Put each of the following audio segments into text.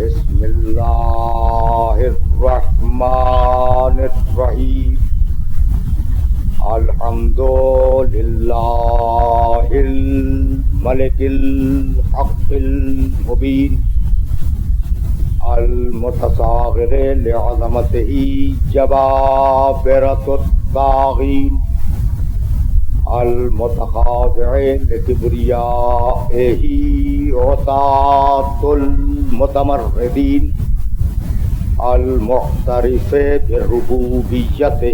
بسم اللہ الرحمن الرحیم الحمد للہ الملک الحق المبین المتصاغر لعظمتہ جبابرۃ الطاغین المتخاضع لکبریائہ عتاۃ المتمردین المعترف بربوبیتہ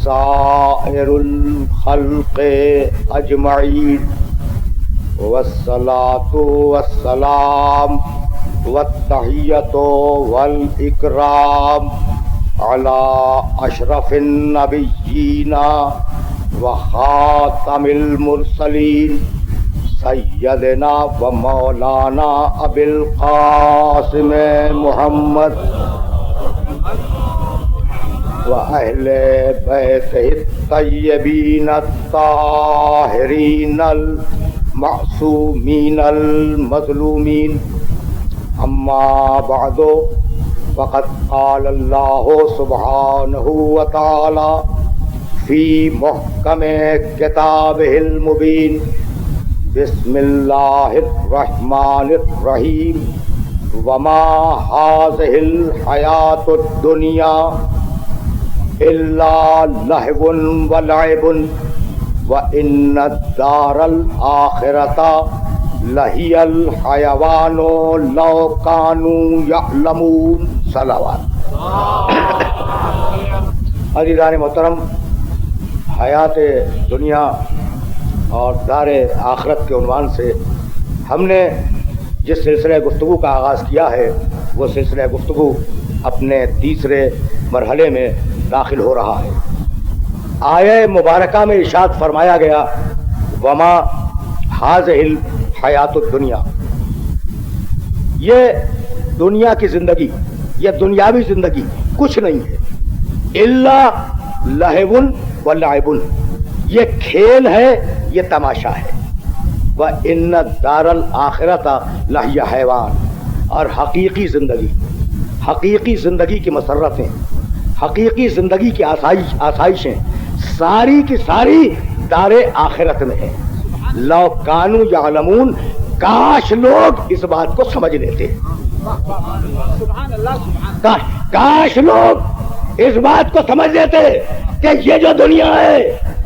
سائر الخلق اجمعین والصلاۃ والسلام والتحیۃ والاکرام علی اشرف النبیین وخاتم المرسلین سیدنا و مولانا ابی القاسم محمد و اہل بیتہ الطیبین الطاہرین المعصومین المظلومین اما بعد فقد قال اللہ سبحانہ وتعالی فی محکم کتابہ المبین بسم اللہ الرحمن الرحیم وما هذه الحیاۃ الدنیا الا لہو ولعب وان الدار الآخرۃ لہی الحیوان لو کانوا یعلمون صلوات۔ عزیزان محترم، حیات دنیا اور دار آخرت کے عنوان سے ہم نے جس سلسلہ گفتگو کا آغاز کیا ہے وہ سلسلہ گفتگو اپنے تیسرے مرحلے میں داخل ہو رہا ہے۔ آیہ مبارکہ میں ارشاد فرمایا گیا وما هذه الحیات الدنیا، یہ دنیا کی زندگی، یہ دنیاوی زندگی کچھ نہیں ہے الا لہو ولعب، یہ کھیل ہے، یہ تماشا ہے۔ وَإِنَّ الدَّارَ الْآخِرَةَ لَهِيَ حیوان، اور حقیقی زندگی کی مسرتیں، حقیقی زندگی کی آسائشیں ساری کی ساری دار آخرت میں ہیں۔ لو کانوا یعلمون، کاش لوگ اس بات کو سمجھ لیتے، کاش لوگ اس بات کو سمجھ لیتے کہ یہ جو دنیا ہے،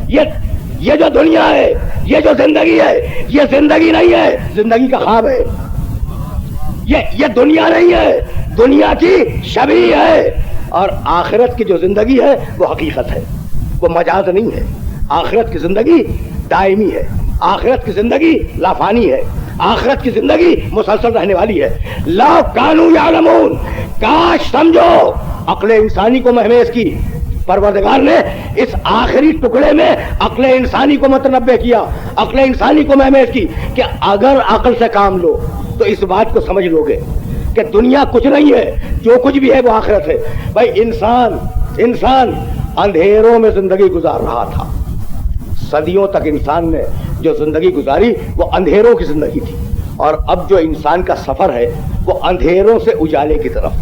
یہ جو دنیا ہے، یہ جو زندگی ہے، یہ زندگی نہیں ہے، زندگی کا خواب ہے۔ یہ دنیا نہیں ہے، دنیا کی شبیہ ہے، اور آخرت کی جو زندگی ہے وہ حقیقت ہے، وہ مجاز نہیں ہے۔ آخرت کی زندگی دائمی ہے، آخرت کی زندگی لافانی ہے، آخرت کی زندگی مسلسل رہنے والی ہے۔ لو کانوا یعلمون، کاش سمجھو عقل انسانی کو مہمیز کی، پروردگار نے اس آخری ٹکڑے میں عقل انسانی کو متنبع کیا، عقل انسانی کو مہمیز کی کہ اگر عقل سے کام لو تو اس بات کو سمجھ لو گے کہ دنیا کچھ نہیں ہے، جو کچھ بھی ہے وہ آخرت ہے۔ بھائی انسان اندھیروں میں زندگی گزار رہا تھا، صدیوں تک انسان نے جو زندگی گزاری وہ اندھیروں کی زندگی تھی، اور اب جو انسان کا سفر ہے وہ اندھیروں سے اجالے کی طرف،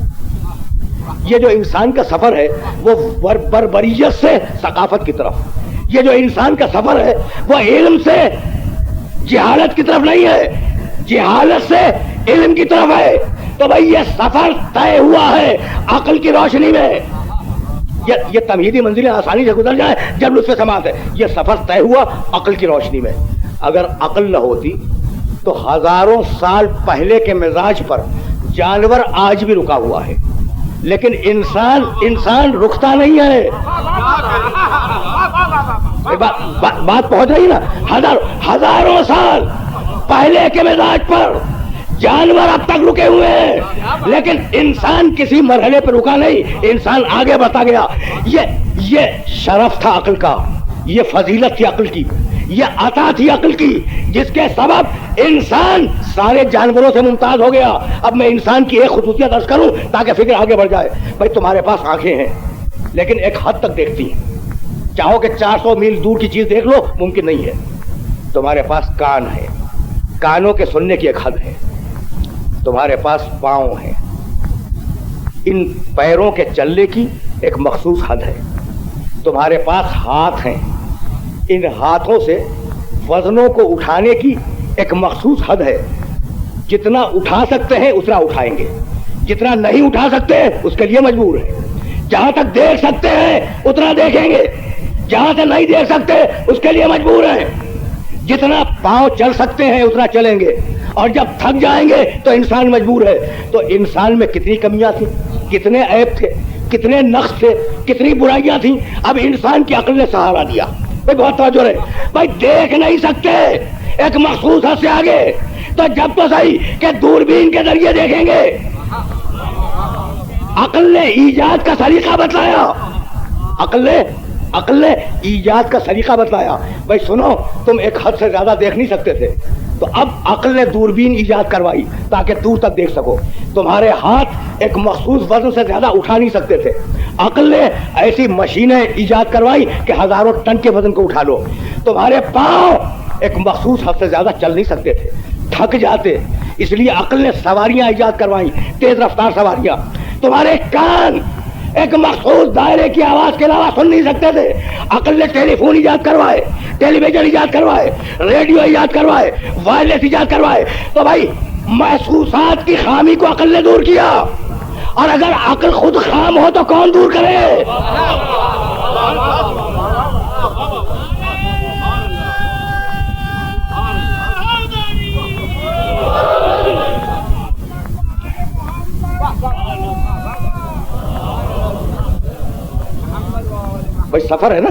یہ جو انسان کا سفر ہے وہ بربریت سے ثقافت کی طرف، یہ جو انسان کا سفر ہے وہ علم سے جہالت کی طرف نہیں ہے، جہالت سے علم کی طرف ہے۔ تو بھائی یہ سفر طے ہوا ہے عقل کی روشنی میں، یہ تمہیدی منزلیں آسانی سے گزر جائیں جب لطف سماعت ہے، یہ سفر طے ہوا عقل کی روشنی میں۔ اگر عقل نہ ہوتی تو ہزاروں سال پہلے کے مزاج پر جانور آج بھی رکا ہوا ہے، لیکن انسان رکتا نہیں ہے۔ بات پہنچ رہی نا؟ ہزاروں سال پہلے کے مزاج پر جانور اب تک رکے ہوئے ہیں، لیکن انسان کسی مرحلے پر رکا نہیں، انسان آگے بڑھتا گیا۔ یہ شرف تھا عقل کا، یہ فضیلت تھی عقل کی، یہ عطا تھی عقل کی، جس کے سبب انسان سارے جانوروں سے ممتاز ہو گیا۔ اب میں انسان کی ایک خصوصیت عرض کروں تاکہ فکر آگے بڑھ جائے۔ بھائی تمہارے پاس آنکھیں ہیں لیکن ایک حد تک دیکھتی ہیں، چاہو کہ 400 میل دور کی چیز دیکھ لو ممکن نہیں ہے۔ تمہارے پاس کان ہے، کانوں کے سننے کی ایک حد ہے، تمہارے پاس پاؤں ہیں، ان پیروں کے چلنے کی ایک مخصوص حد ہے. تمہارے پاس ہاتھ ہیں، ان ہاتھوں سے وزنوں کو اٹھانے کی ایک مخصوص حد ہے. جتنا اٹھا سکتے ہیں اتنا اٹھائیں گے، جتنا نہیں اٹھا سکتے اس کے لیے مجبور ہیں. جہاں تک دیکھ سکتے ہیں اتنا دیکھیں گے، جہاں سے نہیں دیکھ سکتے اس کے لیے مجبور ہیں. جتنا پاؤں چل سکتے ہیں اتنا چلیں گے، اور جب تھک جائیں گے تو انسان مجبور ہے. تو انسان میں کتنی کمیاں تھیں، کتنے عیب تھے، کتنے نقص تھے، کتنی برائیاں تھیں. اب انسان کی عقل نے سہارا دیا. بھائی بہت توجہ رہے، بھائی دیکھ نہیں سکتے ایک مخصوص حد سے آگے، تو جب تو صحیح کہ دوربین کے ذریعے دیکھیں گے. عقل نے ایجاد کا طریقہ بتلایا، عقل نے ایجاد کا طریقہ بتلایا. بھائی سنو، تم ایک حد سے زیادہ دیکھ نہیں سکتے تھے، تو اب عقل نے دوربین ایجاد کروائی تاکہ دور تک دیکھ سکو. تمہارے ہاتھ ایک مخصوص وزن سے زیادہ اٹھا نہیں سکتے تھے، عقل نے ایسی مشینیں ایجاد کروائی کہ ہزاروں ٹن کے وزن کو اٹھا لو. تمہارے پاؤں ایک مخصوص حد سے زیادہ چل نہیں سکتے تھے، تھک جاتے، اس لیے عقل نے سواریاں ایجاد کروائیں، تیز رفتار سواریاں. تمہارے کان ایک مخصوص دائرے کی آواز کے علاوہ سن نہیں سکتے تھے، عقل نے ٹیلی فون ایجاد کروائے، ٹیلی ویژن ایجاد کروائے، ریڈیو ایجاد کروائے، وائرلیس ایجاد کروائے. تو بھائی محسوسات کی خامی کو عقل نے دور کیا، اور اگر عقل خود خام ہو تو کون دور کرے؟ بھائی سفر ہے نا،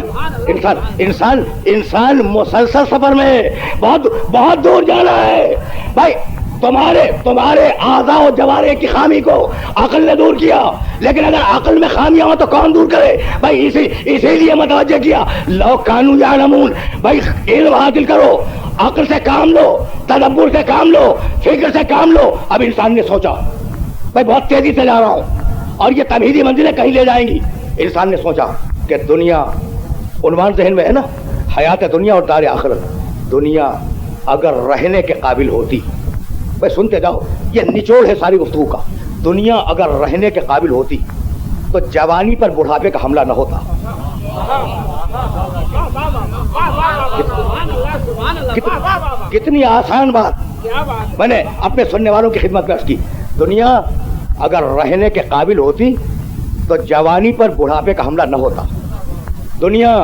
انسان مسلسل سفر میں بہت دور جانا ہے. بھائی تمہارے اعضاء و جوارح کی خامی کو عقل نے دور کیا، لیکن اگر عقل میں خامیاں ہوں تو کون دور کرے؟ بھائی اسی لیے متوجہ کیا، لو کانوا یعلمون. بھائی علم حاصل کرو، عقل سے کام لو، تدبر سے کام لو، فکر سے کام لو. اب انسان نے سوچا، بھائی بہت تیزی سے جا رہا ہوں اور یہ تمہیدی منزلیں کہیں لے جائیں گی. انسان نے سوچا کہ دنیا، عنوان ذہن میں ہے نا، حیات دنیا اور دار آخرت. دنیا اگر رہنے کے قابل ہوتی، بھائی سنتے جاؤ، یہ نچوڑ ہے ساری گفتگو کا. دنیا اگر رہنے کے قابل ہوتی تو جوانی پر بڑھاپے کا حملہ نہ ہوتا. کتنی آسان بات میں نے اپنے سننے والوں کی خدمت میں عرض کی. دنیا اگر رہنے کے قابل ہوتی تو جوانی پر بڑھاپے کا حملہ نہ ہوتا. دنیا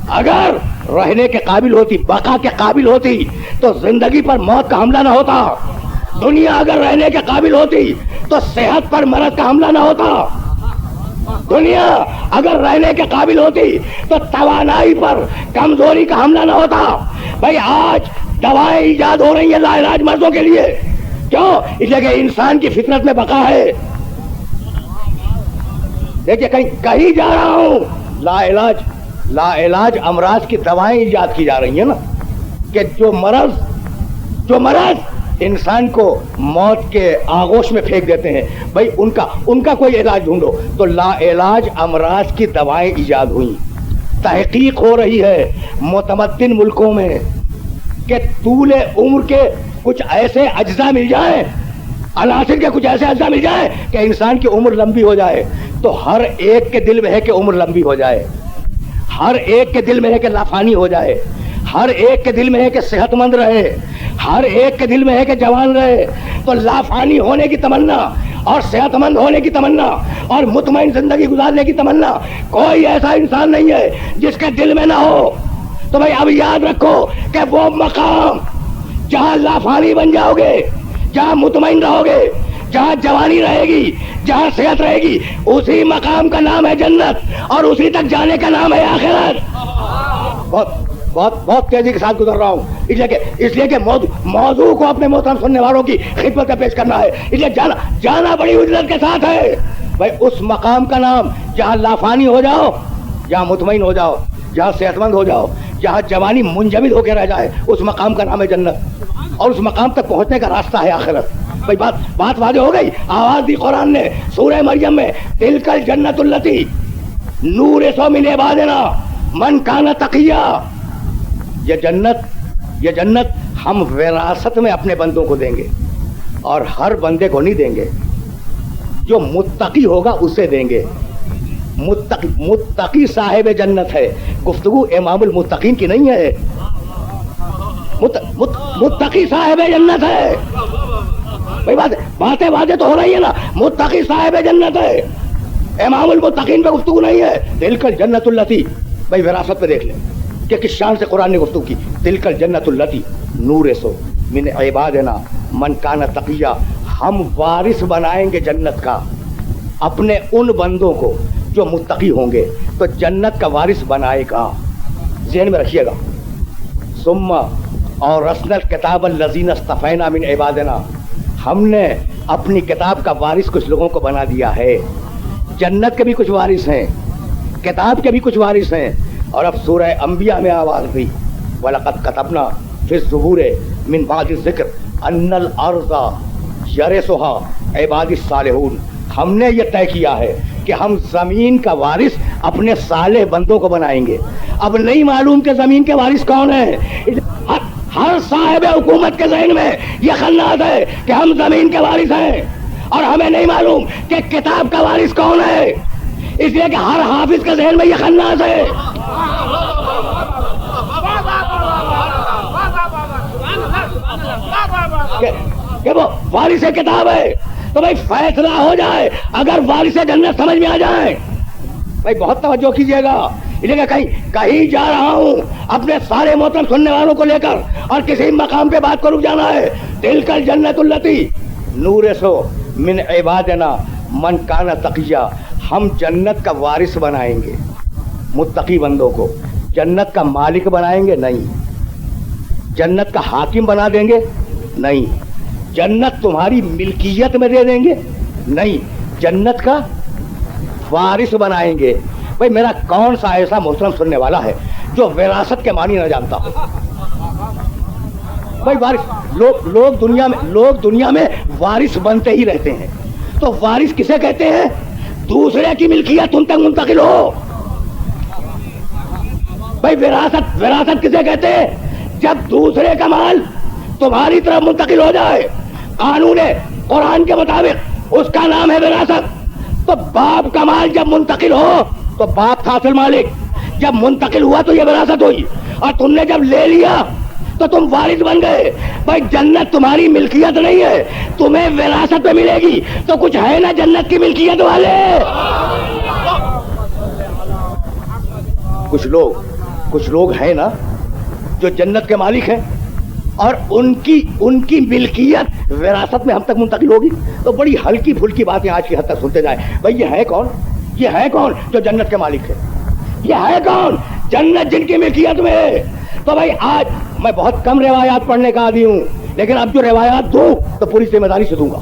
اگر رہنے کے قابل ہوتی، بقا کے قابل ہوتی، تو زندگی پر موت کا حملہ نہ ہوتا. دنیا اگر رہنے کے قابل ہوتی تو صحت پر مرض کا حملہ نہ ہوتا. دنیا اگر رہنے کے قابل ہوتی تو توانائی پر کمزوری کا حملہ نہ ہوتا. بھائی آج دوائیں ایجاد ہو رہی ہیں لاعلاج مرضوں کے لیے، کیوں؟ اس لیے کہ انسان کی فطرت میں بقا ہے. دیکھیے کہیں جا رہا ہوں، لا علاج امراض کی دوائیں ایجاد کی جا رہی ہیں نا، کہ جو مرض انسان کو موت کے آغوش میں پھینک دیتے ہیں، بھائی ان کا کوئی علاج ڈھونڈو. تو لا علاج امراض کی دوائیں ایجاد ہوئی. تحقیق ہو رہی ہے متمدن ملکوں میں کہ طول عمر کے کچھ ایسے اجزاء مل جائیں، عناصر کے کچھ ایسے اجزاء مل جائیں کہ انسان کی عمر لمبی ہو جائے. تو ہر ایک کے دل میں ہے کہ عمر لمبی ہو جائے، ہر ایک کے دل میں ہے کہ لافانی ہو جائے، ہر ایک کے دل میں ہے کہ صحت مند رہے، ہر ایک کے دل میں ہے کہ جوان رہے. تو لافانی ہونے کی تمنا اور صحت مند ہونے کی تمنا اور مطمئن زندگی گزارنے کی تمنا کوئی ایسا انسان نہیں ہے جس کے دل میں نہ ہو. تو بھائی اب یاد رکھو کہ وہ مقام جہاں لافانی بن جاؤ گے، جہاں مطمئن رہو گے، جہاں جوانی رہے گی، جہاں صحت رہے گی، اسی مقام کا نام ہے جنت، اور اسی تک جانے کا نام ہے آخرت. بہت تیزی کے ساتھ گزر رہا ہوں، اس لیے کہ موضوع کو اپنے محترم سننے والوں کی خدمت میں پیش کرنا ہے. اس لیے جانا بڑی عزت کے ساتھ ہے. بھائی اس مقام کا نام جہاں لافانی ہو جاؤ، جہاں مطمئن ہو جاؤ، جہاں صحت مند ہو جاؤ، جہاں جوانی منجمد ہو کے رہ جائے، اس مقام کا نام ہے جنت، اور اس مقام تک پہنچنے کا راستہ ہے آخرت. بھائی بات واضح ہو گئی. آواز دی قرآن نے سورہ مریم میں، تلک الجنت التی نورث من عبادنا من کان تقیا. یہ جنت ہم وراثت میں اپنے بندوں کو دیں گے. اور ہر بندے کو نہیں دیں گے، جو متقی ہوگا اسے دیں گے. متقی صاحب جنت ہے. گفتگو امام المتقین کی نہیں ہے. متقی صاحب جنت ہے. بھائی باتیں واضح تو ہو رہی ہے نا. متقی صاحب جنت ہے. امام المتقین پہ گفتگو نہیں ہے. تلک الجنت التی، بھائی وراثت پہ دیکھ لیں کہ کس شان سے قرآن نے گفتگو کی. تلک الجنت التی نورث من عبادنا من کان تقیا. ہم وارث بنائیں گے جنت کا اپنے ان بندوں کو جو متقی ہوں گے. تو جنت کا وارث بنائے گا، ذہن میں رکھیے گا. ثم اور رسل الکتاب الذین اصطفینا من عبادنا، ہم نے اپنی کتاب کا وارث کچھ لوگوں کو بنا دیا ہے. جنت کے بھی کچھ وارث ہیں، کتاب کے بھی کچھ وارث ہیں. اور اب سورہ انبیاء میں آواز ہوئی وَلَقَدْ كَتَبْنَا فِي الزُّبُورِ مِن بَعْدِ الذِّكْرِ أَنَّ الْأَرْضَ يَرِثُهَا عِبَادِي الصَّالِحُونَ. ہم نے یہ طے کیا ہے کہ ہم زمین کا وارث اپنے صالح بندوں کو بنائیں گے. اب نہیں معلوم کہ زمین کے وارث کون ہیں. ہر صاحب حکومت کے ذہن میں یہ خنات ہے کہ ہم زمین کے وارث ہیں، اور ہمیں نہیں معلوم کہ کتاب کا وارث کون ہے. اس لیے کہ ہر حافظ کے ذہن میں یہ خنات ہے. کہ وہ وارث کتاب ہے. تو بھائی فیصلہ ہو جائے اگر وارث جنت سمجھ میں آ جائیں. بھائی بہت توجہ کیجیے گا. اس لیے کہ کہیں جا رہا ہوں اپنے سارے محترم سننے والوں کو لے کر، اور کسی مقام پہ بات کو رک جانا ہے. تلک الجنت التی نورث من عبادنا من کان تقیا. ہم جنت کا وارث بنائیں گے متقی بندوں کو. جنت کا مالک بنائیں گے نہیں. جنت کا حاکم بنا دیں گے نہیں. جنت تمہاری ملکیت میں دے دیں گے نہیں. جنت کا وارث بنائیں گے. بھائی میرا کون سا ایسا محترم سننے والا ہے جو وراثت کے معنی نہ جانتا ہو؟ بھائی وارث لوگ دنیا میں وارث بنتے ہی رہتے ہیں. تو وارث کسے کہتے ہیں؟ دوسرے کی ملکیت تم تک منتقل ہو. بھائی وراثت کسے کہتے ہیں؟ جب دوسرے کا مال تمہاری طرف منتقل ہو جائے. قانون قرآن کے مطابق اس کا نام ہے وراثت. تو باپ کا مال جب منتقل ہو تو باپ تھا اصل مالک. جب منتقل ہوا تو یہ وراثت ہوئی، اور تم نے جب لے لیا تو تم وارث بن گئے. بھائی جنت تمہاری ملکیت نہیں ہے، تمہیں وراثت پہ ملے گی. تو کچھ ہے نا جنت کی ملکیت والے. کچھ لوگ ہیں نا جو جنت کے مالک ہیں، اور ان کی ملکیت وراثت میں ہم تک منتقل ہوگی. تو بڑی ہلکی پھلکی باتیں آج کی حد تک سنتے جائیں. بھائی یہ ہے کون جو جنت کے مالک ہے؟ یہ ہے کون جنت جن کی ملکیت میں ہے؟ تو بھائی آج میں بہت کم روایات پڑھنے کا عادی ہوں، لیکن اب جو روایات دوں تو پوری ذمہ داری سے دوں گا.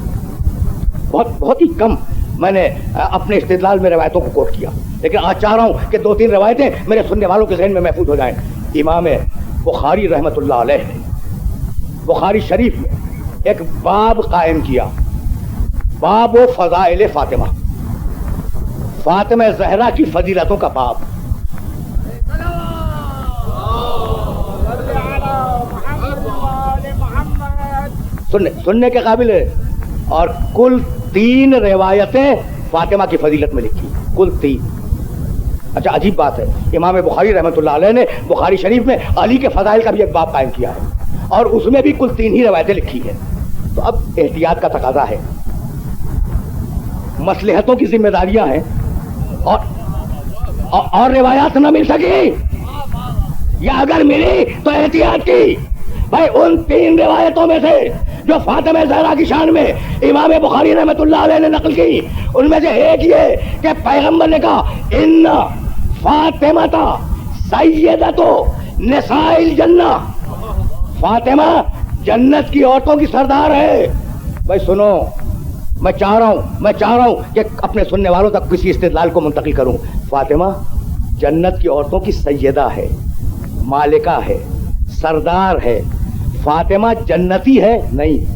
بہت ہی کم میں نے اپنے استدلال میں روایتوں کو کوٹ کیا، لیکن آج چاہ رہا ہوں کہ 2-3 روایتیں میرے سننے والوں کے ذہن میں محفوظ ہو جائیں. امام بخاری رحمۃ اللہ علیہ نے بخاری شریف میں ایک باب قائم کیا، باب و فضائل فاطمہ. فاطمہ زہرا کی فضیلتوں کا باب. سننے کے قابل ہے. اور کل 3 روایتیں فاطمہ کی فضیلت میں لکھی، کل 3. اچھا عجیب بات ہے، امام بخاری رحمۃ اللہ علیہ نے بخاری شریف میں علی کے فضائل کا بھی ایک باب قائم کیا ہے، اور اس میں بھی کل 3 ہی روایتیں لکھی ہیں. تو اب احتیاط کا تقاضا ہے، مصلحتوں کی ذمہ داریاں ہیں، اور روایات نہ مل سکی یا اگر ملی تو احتیاط کی. بھائی ان 3 روایتوں میں سے جو فاطمہ زہرا کی شان میں امام بخاری رحمۃ اللہ علیہ نے نقل کی، ان میں سے ایک یہ کہ پیغمبر نے کہا ان فاطمہ سیدۃ نساء الجنہ. فاطمہ جنت کی عورتوں کی سردار ہے. بھائی سنو، میں چاہ رہا ہوں کہ اپنے سننے والوں تک کسی استدلال کو منتقل کروں. فاطمہ جنت کی عورتوں کی سیدہ ہے، مالکہ ہے، سردار ہے. فاطمہ جنتی ہے نہیں.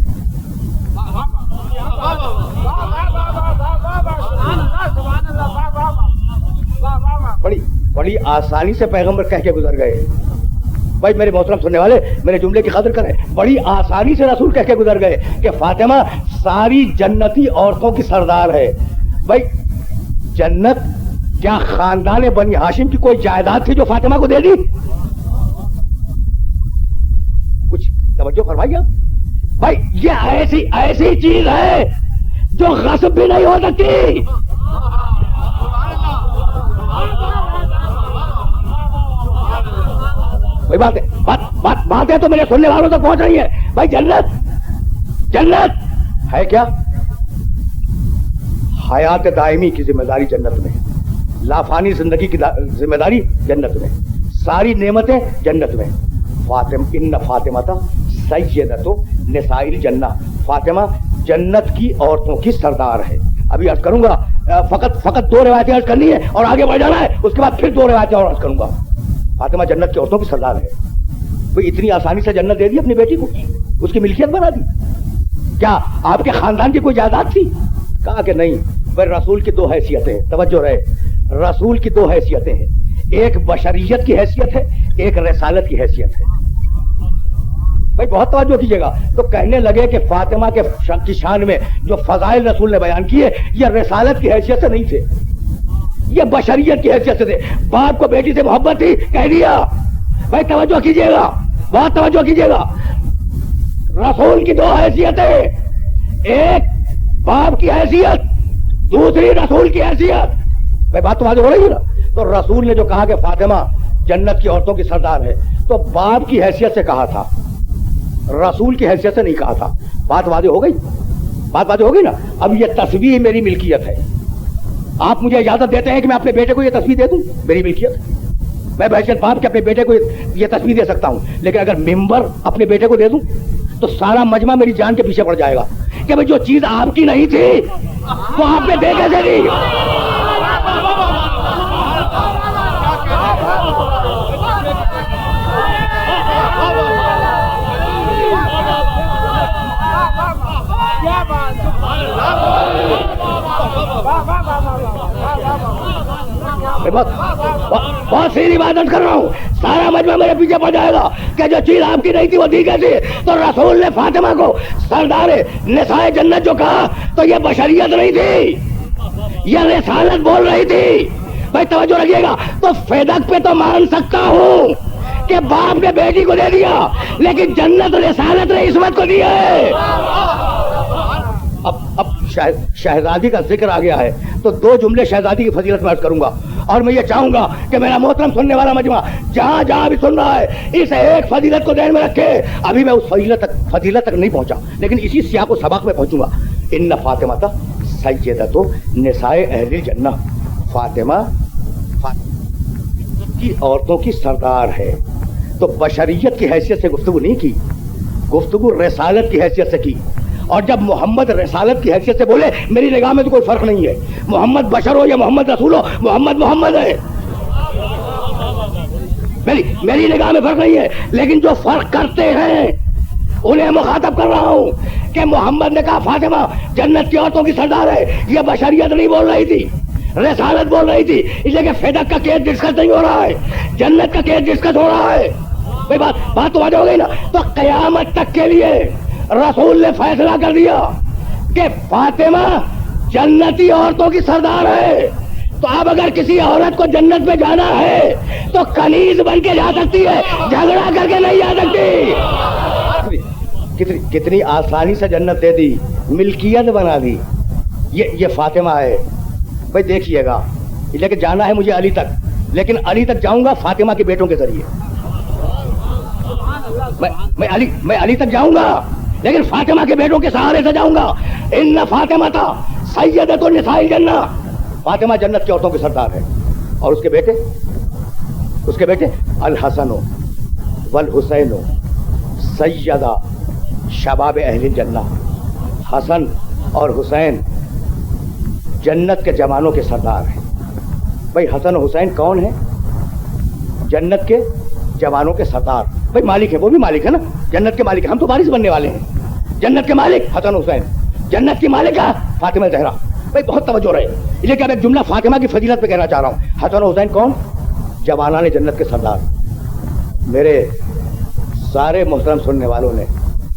بڑی آسانی سے پیغمبر کہہ کے گزر گئے. بھائی میرے محترم سننے والے میرے جملے کی قدر کریں. بڑی آسانی سے رسول کہہ کے گزر گئے کہ فاطمہ ساری جنتی عورتوں کی سردار ہے. بھائی جنت کیا خاندان بنی ہاشم کی کوئی جائیداد تھی جو فاطمہ کو دے دی؟ کچھ توجہ فرمائیے. بھائی یہ ایسی چیز ہے جو غصب بھی نہیں ہو سکتی. باتیں تو میرے سننے والوں تک پہنچ رہی ہیں. بھائی جنت ہے کیا؟ حیات دائمی کی ذمہ داری جنت میں، لافانی زندگی کی ذمہ داری جنت میں، ساری نعمتیں جنت میں. ان فاطمہ سیدۃ نساء الجنہ، فاطمہ جنت کی عورتوں کی سردار ہے. ابھی عرض کروں گا، فقط 2 روایتیں عرض کرنی ہے اور آگے بڑھ جانا ہے. اس کے بعد پھر 2 روایتیں اور عرض کروں گا. فاطمہ جنت کی عورتوں کی سردار ہے. وہ اتنی آسانی سے جنت دے دی اپنی بیٹی کو، اس کی ملکیت بنا دی. کیا آپ کے خاندان کی کوئی جائیداد تھی؟ کہا کہ نہیں. پر رسول کی 2 حیثیتیں ہیں، توجہ رہے. رسول کی 2 حیثیتیں ہیں، ایک بشریت کی حیثیت ہے، ایک رسالت کی حیثیت ہے. بھائی بہت توجہ کیجیے گا. تو کہنے لگے کہ فاطمہ کی شان میں جو فضائل رسول نے بیان کیے یہ رسالت کی حیثیت سے نہیں تھے، یہ بشریت کی حیثیت سے تھے. باپ کو بیٹی سے محبت تھی، کہہ دیا. بھائی توجہ کیجیے گا، بہت توجہ کیجیے گا. رسول کی 2 حیثیتیں، ایک باپ کی حیثیت، دوسری رسول کی حیثیت. بھائی بات تو واضح ہو رہی ہے نا. تو رسول نے جو کہا کہ فاطمہ جنت کی عورتوں کی سردار ہے تو باپ کی حیثیت سے کہا تھا، رسول کی حیثیت سے نہیں کہا تھا. بات واضح ہو گئی؟ بات واضح ہو گئی نا. اب یہ تصویر میری ملکیت ہے. آپ مجھے اجازت دیتے ہیں کہ میں اپنے بیٹے کو یہ تصویر دے دوں؟ میری ملکیت. میں بحیثیت باپ کے اپنے بیٹے کو یہ تصویر دے سکتا ہوں، لیکن اگر ممبر اپنے بیٹے کو دے دوں تو سارا مجمع میری جان کے پیچھے پڑ جائے گا کہ بھئی جو چیز آپ کی نہیں تھی وہ آپ نے دے کیسے دی. بہت سیدھی بات کر رہا ہوں، سارا مجمع میرے پیچھے پڑ جائے گا کہ جو چیز آپ کی نہیں تھی وہ دی کیسی. تو رسول نے فاطمہ کو سردار نساء جنت جو کہا تو یہ بشریت نہیں تھی، یہ رسالت بول رہی تھی. بھائی توجہ رکھیے گا. تو فیدق پہ تو مان سکتا ہوں کہ باپ نے بیٹی کو دے دیا، لیکن جنت رسالت نے عصمت کو دی ہے. اب شہزادی کا ذکر آ گیا ہے تو 2 جملے شہزادی کی فضیلت میں عرض کروں گا. اور میں یہ چاہوں گا کہ میرا محترم سننے والا مجمع جہاں جہاں بھی سن رہا ہے اس ایک فضیلت کو ذہن میں رکھے. ابھی میں اس فضیلت تک نہیں پہنچا، لیکن اسی سیاق و سباق میں پہنچوں گا. ان فاطمہ سیدۃ نساء اہل الجنہ، فاطمہ کی عورتوں کی سردار ہے. تو بشریت کی حیثیت سے گفتگو نہیں کی، گفتگو رسالت کی حیثیت سے کی. اور جب محمد رسالت کی حیثیت سے بولے میری نگاہ میں تو کوئی فرق نہیں ہے، محمد بشر ہو یا محمد رسول ہو، محمد ہے. میری نگاہ میں فرق نہیں ہے، لیکن جو فرق کرتے ہیں انہیں مخاطب کر رہا ہوں کہ محمد نے کہا فاطمہ جنت کی عورتوں کی سردار ہے، یہ بشریت نہیں بول رہی تھی، رسالت بول رہی تھی. اس لیے کہ فیدق کا کیس ڈسکس نہیں ہو رہا ہے، جنت کا کیس ڈسکس ہو رہا ہے. بھائی بات تو واضح ہو گئی نا. تو قیامت تک کے لیے رسول نے فیصلہ کر دیا کہ فاطمہ جنتی عورتوں کی سردار ہے. تو اب اگر کسی عورت کو جنت میں جانا ہے تو کنیز بن کے جا سکتی ہے، جھگڑا کر کے نہیں جا سکتی. کتنی آسانی سے جنت دے دی، ملکیت بنا دی. یہ فاطمہ ہے. بھائی دیکھیے گا، لیکن جانا ہے مجھے علی تک، لیکن علی تک جاؤں گا فاطمہ کے بیٹوں کے ذریعے. میں علی تک جاؤں گا لیکن فاطمہ کے بیٹوں کے سہارے سے جاؤں گا. ان فاطمہ سیدۃ نساء الجنہ، فاطمہ جنت کی عورتوں کی سردار ہے. اور اس کے بیٹے الحسن والحسین سیدہ شباب اہل الجنہ. حسن اور حسین جنت کے جوانوں کے سردار ہیں. بھائی حسن و حسین کون ہیں؟ جنت کے جوانوں کے سردار. بھائی مالک ہے، وہ بھی مالک ہے نا، جنت کے مالک. ہم تو وارث بننے والے ہیں. جنت کے مالک حسن حسین، جنت کی مالکہ فاطمہ زہرا. بھائی بہت توجہ رہے. لیکن اب ایک جملہ فاطمہ کی فضیلت پہ کہنا چاہ رہا ہوں. حسن حسین کون؟ جوانان جنت کے سردار. میرے سارے محترم سننے والوں نے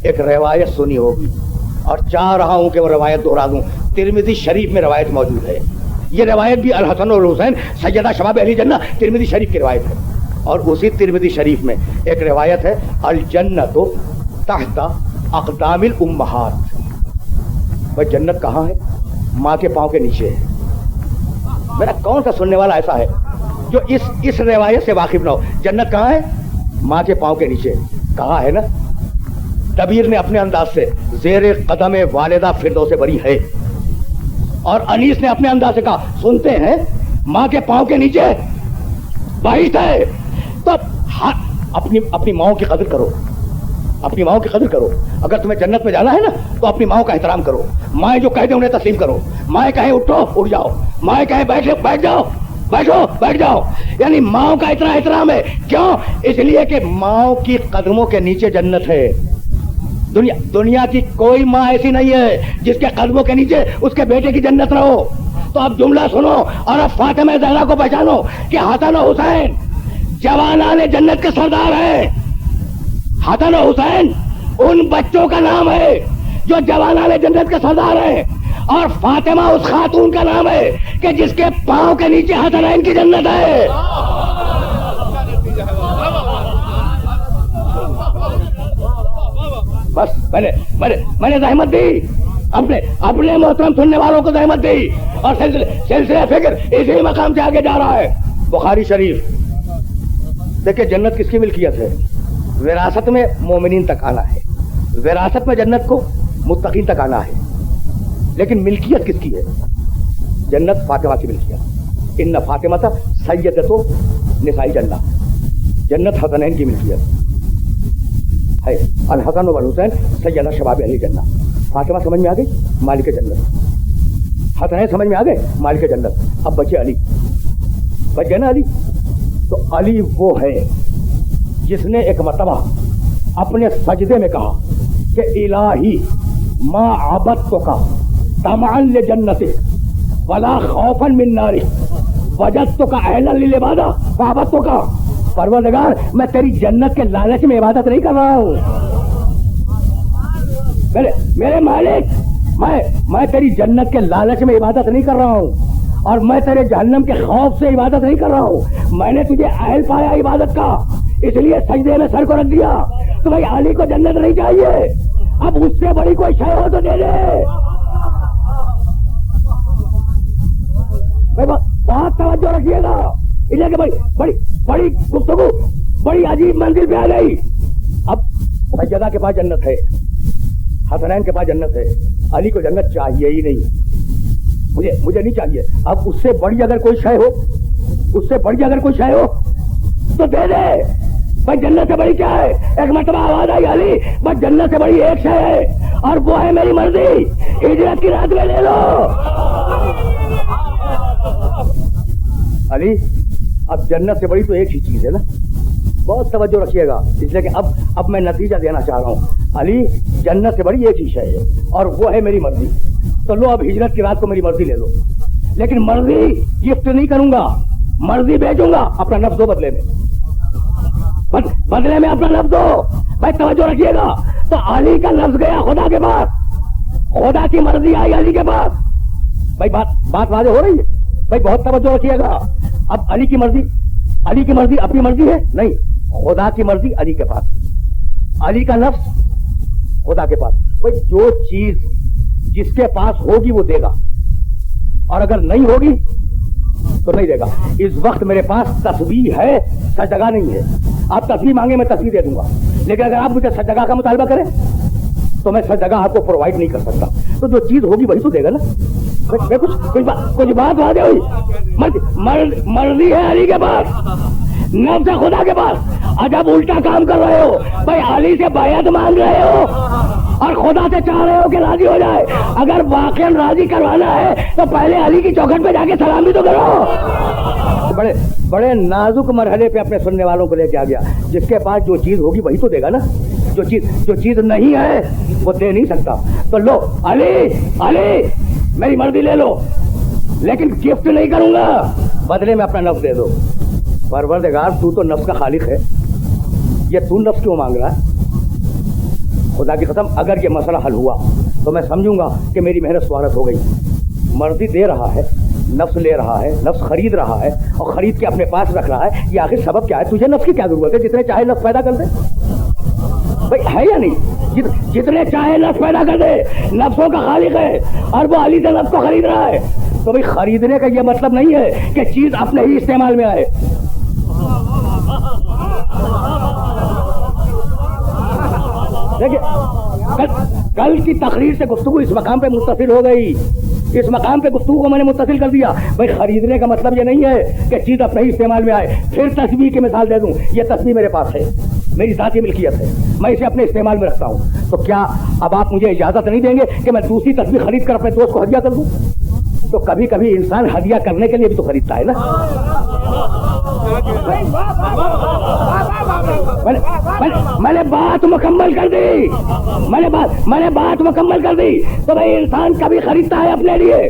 ایک روایت سنی ہوگی اور چاہ رہا ہوں کہ وہ روایت دوہرا دوں. ترمذی شریف میں روایت موجود ہے. یہ روایت بھی الحسن اور حسین سیدہ شباب اہل جنہ ترمذی شریف کی روایت ہے. اور اسی ترمذی شریف میں ایک روایت ہے الجنت تحت اقدام الامہات. بھائی جنت کہاں ہے؟ ماں کے پاؤں کے نیچے ہے. میرا کون سا سننے والا ایسا ہے جو اس روایت سے واقف نہ ہو؟ جنت کہاں ہے؟ ماں کے پاؤں کے نیچے. کہا ہے نا دبیر نے اپنے انداز سے زیر قدم والدہ فردوس بری ہے, اور انیس نے اپنے انداز سے کہا سنتے ہیں ماں کے پاؤں کے نیچے بہشت ہے. تو اپنی ماؤں کی قدر کرو, اپنی ماؤں کی قدر کرو. اگر تمہیں جنت میں جانا ہے نا تو اپنی ماؤں کا احترام کرو. مائیں جو کہہ دیں انہیں تسلیم کرو. مائیں کہیں اٹھو اٹھ جاؤ, مائیں کہیں بیٹھ جاؤ بیٹھ جاؤ. یعنی ماؤں کا اتنا احترام ہے. کیوں؟ اس لیے کہ ماؤں کی قدموں کے نیچے جنت ہے. دنیا کی کوئی ماں ایسی نہیں ہے جس کے قدموں کے نیچے اس کے بیٹے کی جنت نہ ہو. تو اب جملہ سنو اور اب فاطمہ زہرا کو پہچانو کہ حسن و حسین جوانان جنت کے سردار ہیں. حسن و حسین ان بچوں کا نام ہے جو جوانان جنت کے سردار ہیں, اور فاطمہ اس خاتون کا نام ہے کہ جس کے پاؤں کے نیچے حسنین کی جنت ہے. بس میں نے زحمت دی, اپنے محترم سننے والوں کو زحمت دی, اور سلسلہ فکر اسی مقام سے آگے جا رہا ہے. بخاری شریف دیکھیں جنت کس کی ملکیت ہے؟ وراثت میں مومنین تک آنا ہے, وراثت میں جنت کو متقین تک آنا ہے. لیکن ملکیت کس کی ہے؟ جنت فاطمہ کی ملکیت. ان فاطمہ تھا سیدۃ نساء جنہ, جنت حسنین کی ملکیت ہے. الحسن والحسین سیدہ شباب اہل جنہ. فاطمہ سمجھ میں آ گئی, مالک جنت. حسنین سمجھ میں آ گئے, مالک جنت. اب بچے علی, بچ گئے نا علی. تو علی وہ ہے جس نے ایک مرتبہ اپنے سجدے میں کہا کہ الہی ما عبدتک طمعا لجنتک ولا خوفا من نارک وجدتک اہلا للعبادہ فعبدتک. پروردگار میں تیری جنت کے لالچ میں عبادت نہیں کر رہا ہوں. میرے مالک, میں تیری جنت کے لالچ میں عبادت نہیں کر رہا ہوں, اور میں تیرے جہنم کے خوف سے عبادت نہیں کر رہا ہوں. میں نے تجھے اہل پایا عبادت کا, اس لیے سجدے میں سر کو رکھ دیا. تو بھائی علی کو جنت نہیں چاہیے, اب اس سے بڑی کوئی شے ہو تو دے دے. بہت توجہ رکھیے گا, اس لیے کہ بھائی بڑی گفتگو بڑی عجیب منزل پہ آ گئی. اب سیدہ کے پاس جنت ہے, حسنین کے پاس جنت ہے, علی کو جنت چاہیے ہی نہیں. مجھے نہیں چاہیے. اب اس سے بڑی اگر کوئی شے ہو, اس سے بڑی اگر کوئی شے ہو تو دے دے. بھائی جنت سے بڑی کیا ہے؟ ایک مرتبہ آواز آئی علی بس جنت سے بڑی ایک شے ہے, اور وہ ہے میری مرضی. ہجرت کی رات میں لے لو. علی اب جنت سے بڑی تو ایک ہی چیز ہے نا. بہت توجہ رکھیے گا, اس لیے کہ اب میں نتیجہ دینا چاہ رہا ہوں. علی جنت سے بڑی ایک ہی شے ہے, اور وہ ہے میری مرضی. تو لو اب ہجرت کی رات کو میری مرضی لے لو, لیکن مرضی گفٹ نہیں کروں گا, مرضی بیچوں گا. اپنا نفس دو بدلے میں اپنا نفس دو. بھائی توجہ رکھیے گا. تو علی کا نفس گیا خدا کے پاس, خدا کی مرضی آئی علی کے پاس. بھائی بات واضح ہو رہی ہے؟ بھائی بہت توجہ رکھیے گا. اب علی کی مرضی اپنی مرضی ہے نہیں, خدا کی مرضی علی کے پاس, علی کا نفس خدا کے پاس. بھائی جو چیز جس کے پاس ہوگی وہ دے گا, اور اگر نہیں ہوگی تو نہیں دے گا. اس وقت میرے پاس تسبیح ہے, سجدہ نہیں ہے. آپ تسبیح مانگے میں تسبیح دے دوں گا, لیکن اگر آپ مجھے سجدہ کا مطالبہ کریں تو میں سجدہ آپ کو پرووائڈ نہیں کر سکتا. تو جو چیز ہوگی وہی تو دے گا نا. کچھ بات واضح ہوئی. مرضی ہے علی کے پاس, نفس ہے خدا کے پاس. جب الٹا کام کر رہے ہو, بھائی علی سے بیعت مانگ رہے ہو اور خدا سے چاہ رہے ہو کہ راضی ہو جائے. اگر واقعا راضی کروانا ہے تو پہلے علی کی چوکھٹ پہ جا کے سلام بھی تو کرو. بڑے نازک مرحلے پہ اپنے سننے والوں کو لے کے آ گیا. جس کے پاس جو چیز ہوگی وہی تو دے گا نا, جو چیز نہیں ہے وہ دے نہیں سکتا. تو لو علی میری مرضی لے لو, لیکن گفٹ نہیں کروں گا, بدلے میں اپنا نفس دے دو. پروردگار تو نفس کا خالق ہے, یہ تو نفس کیوں مانگ رہا ہے؟ خدا کی قسم اگر یہ مسئلہ حل ہوا تو میں سمجھوں گا کہ میری محنت سوارت ہو گئی. مرضی دے رہا ہے، نفس لے رہا ہے، نفس خرید رہا ہے اور خرید کے اپنے پاس رکھ رہا ہے. یہ آخر سبب کیا ہے؟ تجھے نفس کی کیا ضرورت ہے؟ جتنے چاہے نفس پیدا کر دے بھائی، ہے یا نہیں؟ جتنے چاہے نفس پیدا کر دے، نفسوں کا خالق ہے اور وہ علی سے نفس کو خرید رہا ہے. تو بھائی خریدنے کا یہ مطلب نہیں ہے کہ چیز اپنے ہی استعمال میں آئے. دیکھیے کل کی تقریر سے گفتگو اس مقام پہ متصل ہو گئی، اس مقام پہ گفتگو کو میں نے متصل کر دیا. بھائی خریدنے کا مطلب یہ نہیں ہے کہ چیز اپنے ہی استعمال میں آئے. پھر تسبیح کی مثال دے دوں، یہ تسبیح میرے پاس ہے، میری ذاتی ملکیت ہے، میں اسے اپنے استعمال میں رکھتا ہوں. تو کیا اب آپ مجھے اجازت نہیں دیں گے کہ میں دوسری تسبیح خرید کر اپنے دوست کو ہدیہ کر دوں؟ تو کبھی کبھی انسان ہدیہ کرنے کے لیے بھی تو خریدتا ہے نا. میں نے بات مکمل کر دی، میں نے بات مکمل کر دی. تو بھائی انسان کبھی خریدتا ہے اپنے لیے،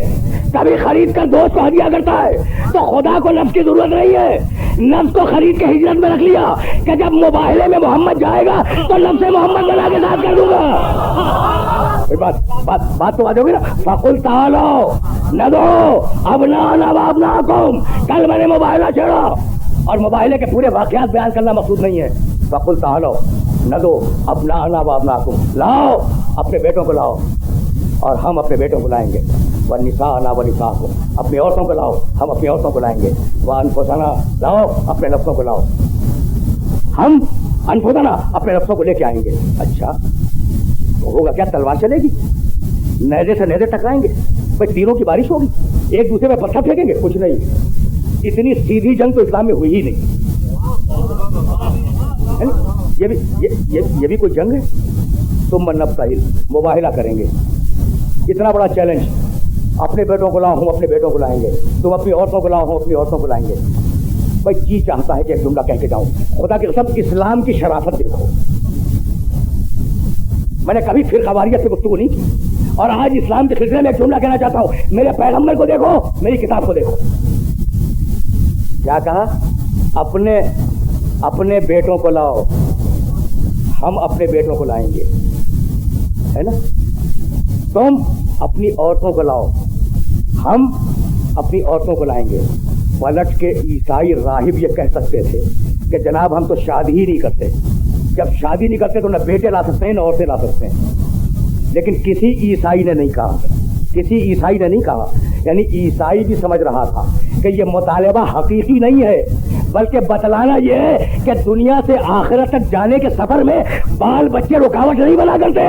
کبھی خرید کر دوست کو ہدیہ کرتا ہے. تو خدا کو نفس کی ضرورت نہیں ہے. نفس کو خرید کے ہجرت میں رکھ لیا کہ جب مباہلے میں محمد جائے گا تو نفس محمد بنا کے ساتھ کر دوں گا. بات تو آ جاؤ گی نا. فقل تعالوا ندعو ابناءنا وابناءکم. کل میں نے مباہلہ چھیڑا اور مباہلے کے پورے واقعات بیان کرنا مقصود نہیں ہے. فقل تعالوا ندعو ابناءنا وابناءکم. لاؤ اپنے بیٹوں کو لاؤ اور ہم اپنے بیٹوں کو لائیں گے. ونساءنا ونساءکم. اپنی عورتوں کو لاؤ، ہم اپنی عورتوں کو لائیں گے. وانفسنا. لاؤ اپنے نفسوں کو لاؤ، ہم انفسنا اپنے نفسوں کو لے کے آئیں گے. اچھا تو ہوگا کیا؟ تلوار چلے گی، نیزے سے نیزے ٹکرائیں گے، بھائی تیروں کی بارش ہوگی، ایک دوسرے پہ پتھر پھینکیں گے؟ کچھ نہیں. اتنی سیدھی جنگ تو اسلام میں ہوئی ہی نہیں. یہ بھی کوئی جنگ ہے؟ تم نبتہل، مباہلہ کریں گے. اتنا بڑا چیلنج. اپنے بیٹوں کو لاؤ، ہم اپنے بیٹوں کو لائیں گے. تم اپنی عورتوں کو لاؤ، ہم اپنی عورتوں کو لائیں گے. بھائی جی چاہتا ہے کہ ایک جملہ کہہ کے جاؤں. خدا کی قسم اسلام کی شرافت دیکھو. میں نے کبھی پھر خواریت سے گفتگو نہیں کی اور آج اسلام کے سلسلے میں ایک جملہ کہنا چاہتا ہوں. میرے پیغمبر کو دیکھو، میری کتاب کو دیکھو. کیا کہا؟ اپنے بیٹوں کو لاؤ، ہم اپنے بیٹوں کو لائیں گے، ہے نا. تم اپنی عورتوں کو لاؤ، ہم اپنی عورتوں کو لائیں گے. پلٹ کے عیسائی راہب یہ کہہ سکتے تھے کہ جناب ہم تو شادی ہی نہیں کرتے. جب شادی نہیں کرتے تو نہ بیٹے لا سکتے ہیں نہ عورتیں لا سکتے ہیں. لیکن کسی عیسائی نے نہیں کہا. یعنی عیسائی بھی سمجھ رہا تھا کہ یہ مطالبہ حقیقی نہیں ہے، بلکہ بتلانا یہ ہے کہ دنیا سے آخرت تک جانے کے سفر میں بال بچے رکاوٹ نہیں بنا کرتے.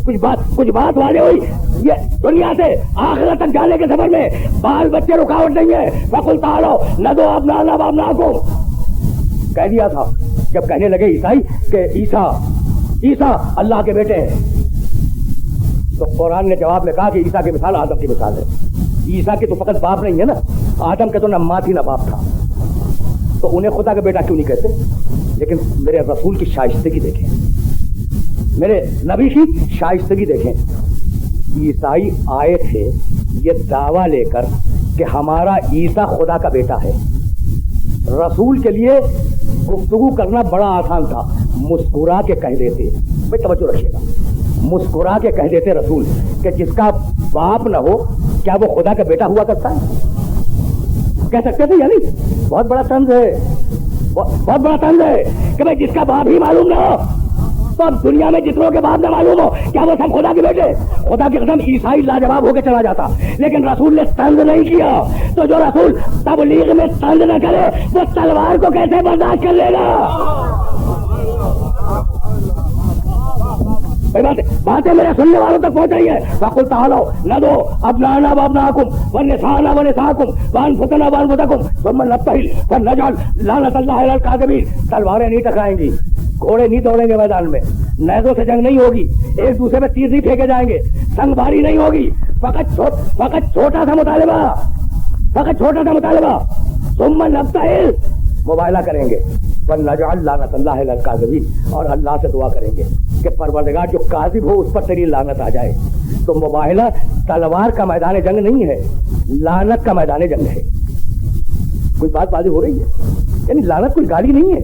کچھ بات واضح ہوئی. یہ دنیا سے آخرت تک جانے کے سفر میں بال بچے رکاوٹ نہیں ہے. فقل تعالوا ندعو ابناءنا وابناءکم. کہہ دیا تھا جب کہنے لگے عیسائی کہ عیسیٰ اللہ کے بیٹے ہیں، تو قرآن نے جواب میں کہا کہ عیسیٰ کی مثال آدم کی مثال ہے. عیسیٰ کی تو فقط باپ نہیں ہے نا، آدم کے تو نہ ماں تھی نہ باپ تھا، تو انہیں خدا کا بیٹا کیوں نہیں کہتے؟ لیکن میرے رسول کی شائستگی دیکھیں، میرے نبی کی شائستگی دیکھیں. عیسائی آئے تھے یہ دعویٰ لے کر کہ ہمارا عیسیٰ خدا کا بیٹا ہے. رسول کے لیے گفتگو کرنا بڑا آسان تھا، مسکرا کے کہہ دیتے. بھائی توجہ رکھیے گا، مسکرا کے کہہ دیتے رسول کہ جس کا باپ نہ ہو کیا وہ خدا کا بیٹا ہوا کرتا ہے؟ کہہ سکتے تھے. یعنی بہت بڑا طنز ہے، بہت بڑا طنز ہے کہ بھائی جس کا باپ ہی معلوم نہ ہو تو اب دنیا میں جتنوں کے باپ نہ معلوم ہو کیا وہ سب خدا کے بیٹے؟ خدا کی قسم عیسائی لاجواب ہو کے چلا جاتا. لیکن رسول نے طنز نہیں کیا. تو جو رسول تبلیغ میں طنز نہ کرے وہ تلوار کو کیسے برداشت کر لے گا؟ باتیں میرے سننے والوں تک پہنچ رہی ہے. فقل تعالوا ندعو ابناءنا وابناءکم ونساءنا ونساءکم وانفسنا وانفسکم ثم نبتہل فنجعل لعنۃ اللہ علی الکاذبین. تلواریں نہیں ٹکرائیں گی، گھوڑے نہیں دوڑیں گے میدان میں، نیزوں سے جنگ نہیں ہوگی، ایک دوسرے پہ تیر نہیں پھینکے جائیں گے، سنگ باری نہیں ہوگی. فقط چھوٹا سا مطالبہ ثم نبتہل، مباہلہ کریں گے. ونجعل لعنۃ اللہ علی الکاذبین، اور اللہ سے دعا کریں گے کہ پروردگار جو کاذب ہو اس پر تیری لعنت آ جائے. تو مباہلہ تلوار کا میدان جنگ نہیں ہے، لعنت کا میدان جنگ ہے. کوئی بات واضح ہو رہی ہے؟ یعنی لعنت کوئی گالی نہیں ہے.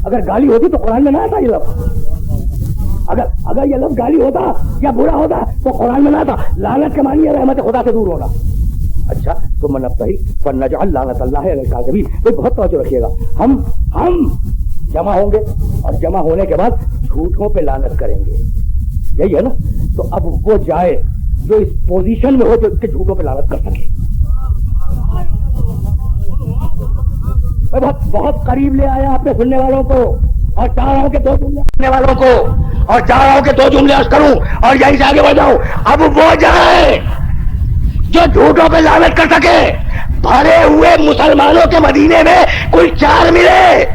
اگر گالی ہوتی تو قرآن میں نہ آتا یہ لفظ. اگر یہ لفظ گالی ہوتا یا برا ہوتا تو قرآن میں نہ آتا. لعنت کے معنی ہے رحمت خدا سے دور ہونا. اچھا تو منبتہی فنجعل لعنت اللہ علی الکاذبین. بہت توجہ رکھیے گا. ہم جمع ہوں گے اور جمع ہونے کے بعد جھوٹوں پہ لعنت کریں گے. یہی ہے نا. تو اب وہ جائے جو اس پوزیشن میں ہو جو اس کے جھوٹوں پہ لعنت کر سکے. میں بہت قریب لے آیا اپنے سننے والوں کو اور چاہ رہا ہوں کہ 2 جملے سننے والوں کو اور چاہ رہا ہوں کہ 2 جملے عرض کروں اور یہیں سے آگے بڑھ جاؤں. اب وہ جائے جو جھوٹوں پہ لعنت کر سکے. بھرے ہوئے مسلمانوں کے مدینے میں کوئی 4 ملے.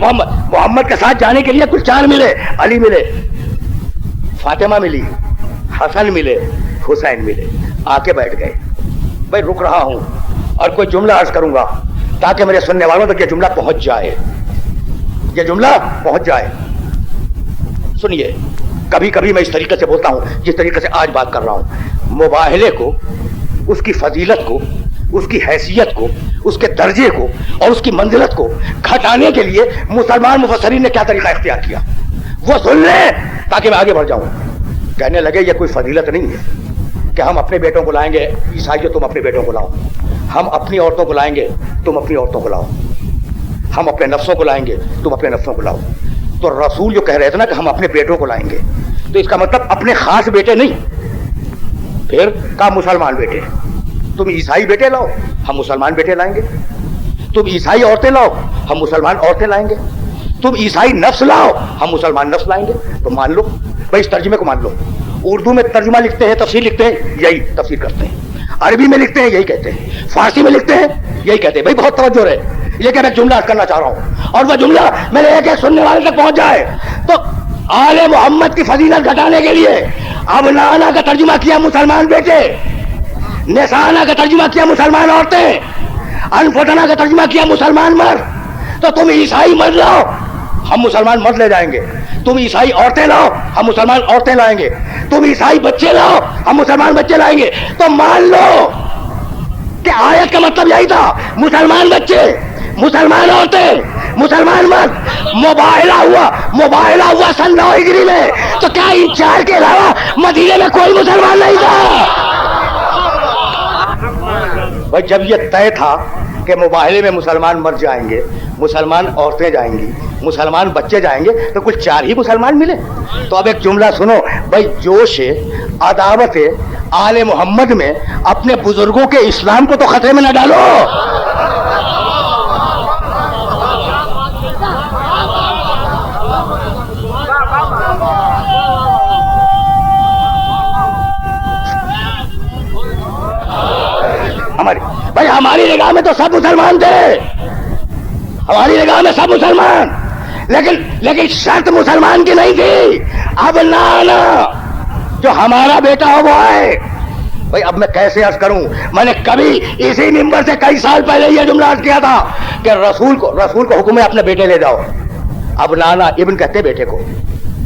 محمد کے ساتھ جانے کے لیے کچھ 4 ملے. علی ملے, فاطمہ ملی, حسن ملے, حسین ملے. آ کے بیٹھ گئے. بھائی رک رہا ہوں اور کوئی جملہ عرض کروں گا تاکہ میرے سننے والوں تک یہ جملہ پہنچ جائے. یہ جملہ پہنچ جائے. سنیے, کبھی کبھی میں اس طریقے سے بولتا ہوں جس طریقے سے آج بات کر رہا ہوں. مباہلے کو, اس کی فضیلت کو, اس کی حیثیت کو, اس کے درجے کو اور اس کی منزلت کو گھٹانے کے لیے مسلمان مفسرین نے کیا طریقہ اختیار کیا وہ سن لیں تاکہ میں آگے بڑھ جاؤں. کہنے لگے یہ کوئی فضیلت نہیں ہے کہ ہم اپنے بیٹوں کو لائیں گے. عیسائیوں تم اپنے بیٹوں کو لاؤ. ہم اپنی عورتوں کو لائیں گے, تم اپنی عورتوں کو لاؤ. ہم اپنے نفسوں کو لائیں گے, تم اپنے نفسوں کو لاؤ. تو رسول جو کہہ رہے تھے نا کہ ہم اپنے بیٹوں کو لائیں گے, تو اس کا مطلب اپنے خاص بیٹے نہیں. پھر کہا مسلمان بیٹے. تم عیسائی بیٹے لاؤ, ہم مسلمان بیٹے لائیں گے. تم عیسائی عورتیں لاؤ, ہم مسلمان عورتیں لائیں گے. تم عیسائی نفس لاؤ, ہم مسلمان نفس لائیں گے. تو مان لو بھائی, اس ترجمے کو مان لو. اردو میں ترجمہ لکھتے ہیں, تفسیر لکھتے ہیں, یہی تفسیر کرتے ہیں. عربی میں لکھتے ہیں, یہی کہتے ہیں. فارسی میں لکھتے ہیں, یہی کہتے ہیں. بھائی بہت توجہ رہے, یہ کہ میں جملہ کرنا چاہ رہا ہوں اور وہ جملہ میرے ایک ایک سننے والے تک پہنچ جائے. تو آل محمد کی فضیلت گھٹانے کے لیے اب نانا کا ترجمہ کیا مسلمان بیٹے, نسانا کا ترجمہ کیا مسلمان عورتیں, انفٹنا کا ترجمہ کیا مسلمان مرد. تو تم عیسائی مرد لاؤ, ہم مسلمان مرد لے جائیں گے. تم عیسائی عورتیں لاؤ, ہم مسلمان عورتیں لائیں گے. تم عیسائی بچے لاؤ, ہم مسلمان بچے لائیں گے. تو مان لو کہ آیت کا مطلب یہی تھا, مسلمان بچے, مسلمان عورتیں, مسلمان مرد. مباہلہ ہوا سن 9 ہجری میں. تو کیا ان 4 کے علاوہ مدینے میں کوئی مسلمان نہیں تھا؟ بھائی جب یہ طے تھا کہ مباہلے میں مسلمان مرد جائیں گے, مسلمان عورتیں جائیں گی, مسلمان بچے جائیں گے, تو کچھ 4 ہی مسلمان ملے. تو اب ایک جملہ سنو بھائی, جوش عداوت آل محمد میں اپنے بزرگوں کے اسلام کو تو خطرے میں نہ ڈالو. ہماری نگاہ میں تو سب مسلمان تھے, ہماری نگاہ میں سب مسلمان, لیکن شرط مسلمان کی نہیں تھی. اب نانا جو ہمارا بیٹا ہو وہ ہے. بھائی اب میں کیسے عرض کروں, میں نے کبھی اسی ممبر سے کئی سال پہلے یہ جملہ عرض کیا تھا کہ رسول کو حکم ہے اپنے بیٹے لے جاؤ. اب نانا ابن کہتے بیٹے کو,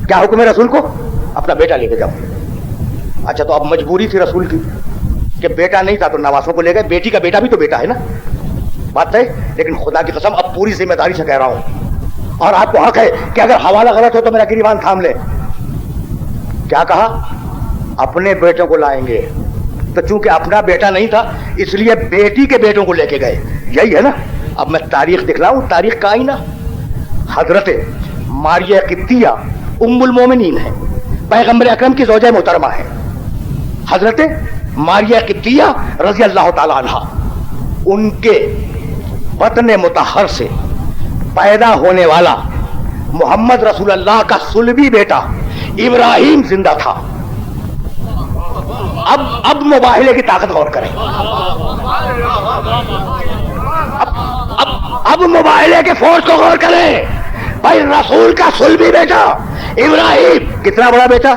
کیا حکم ہے رسول کو؟ اپنا بیٹا لے کے جاؤ. اچھا تو اب مجبوری تھی رسول کی کہ بیٹا نہیں تھا تو نواسوں کو لے گئے. بیٹی کا بیٹا بھی تو بیٹا ہے نا, بات ہے. لیکن خدا کی قسم اب پوری ذمہ داری سے کہہ رہا ہوں اور آپ کو حق ہے کہ اگر حوالہ غلط ہو تو میرا گریبان تھام لے. کیا کہا؟ اپنے بیٹوں کو لائیں گے. تو چونکہ اپنا بیٹا نہیں تھا اس لیے بیٹی کے بیٹوں کو لے کے گئے. یہی ہے نا. اب میں تاریخ دکھلاؤں, تاریخ کا آئینہ. حضرت ماریہ قبطیہ ام المومنین ہے, پیغمبر اکرم کی زوجہ محترمہ ہے. حضرت ماریہ قبطیہ رضی اللہ تعالی عنہ, ان کے بطن مطہر سے پیدا ہونے والا محمد رسول اللہ کا صلبی بیٹا ابراہیم زندہ تھا. اب مباہلے کی طاقت غور کریں. اب مباہلے کے فورس کو غور کریں. بھائی رسول کا صلبی بیٹا ابراہیم, کتنا بڑا بیٹا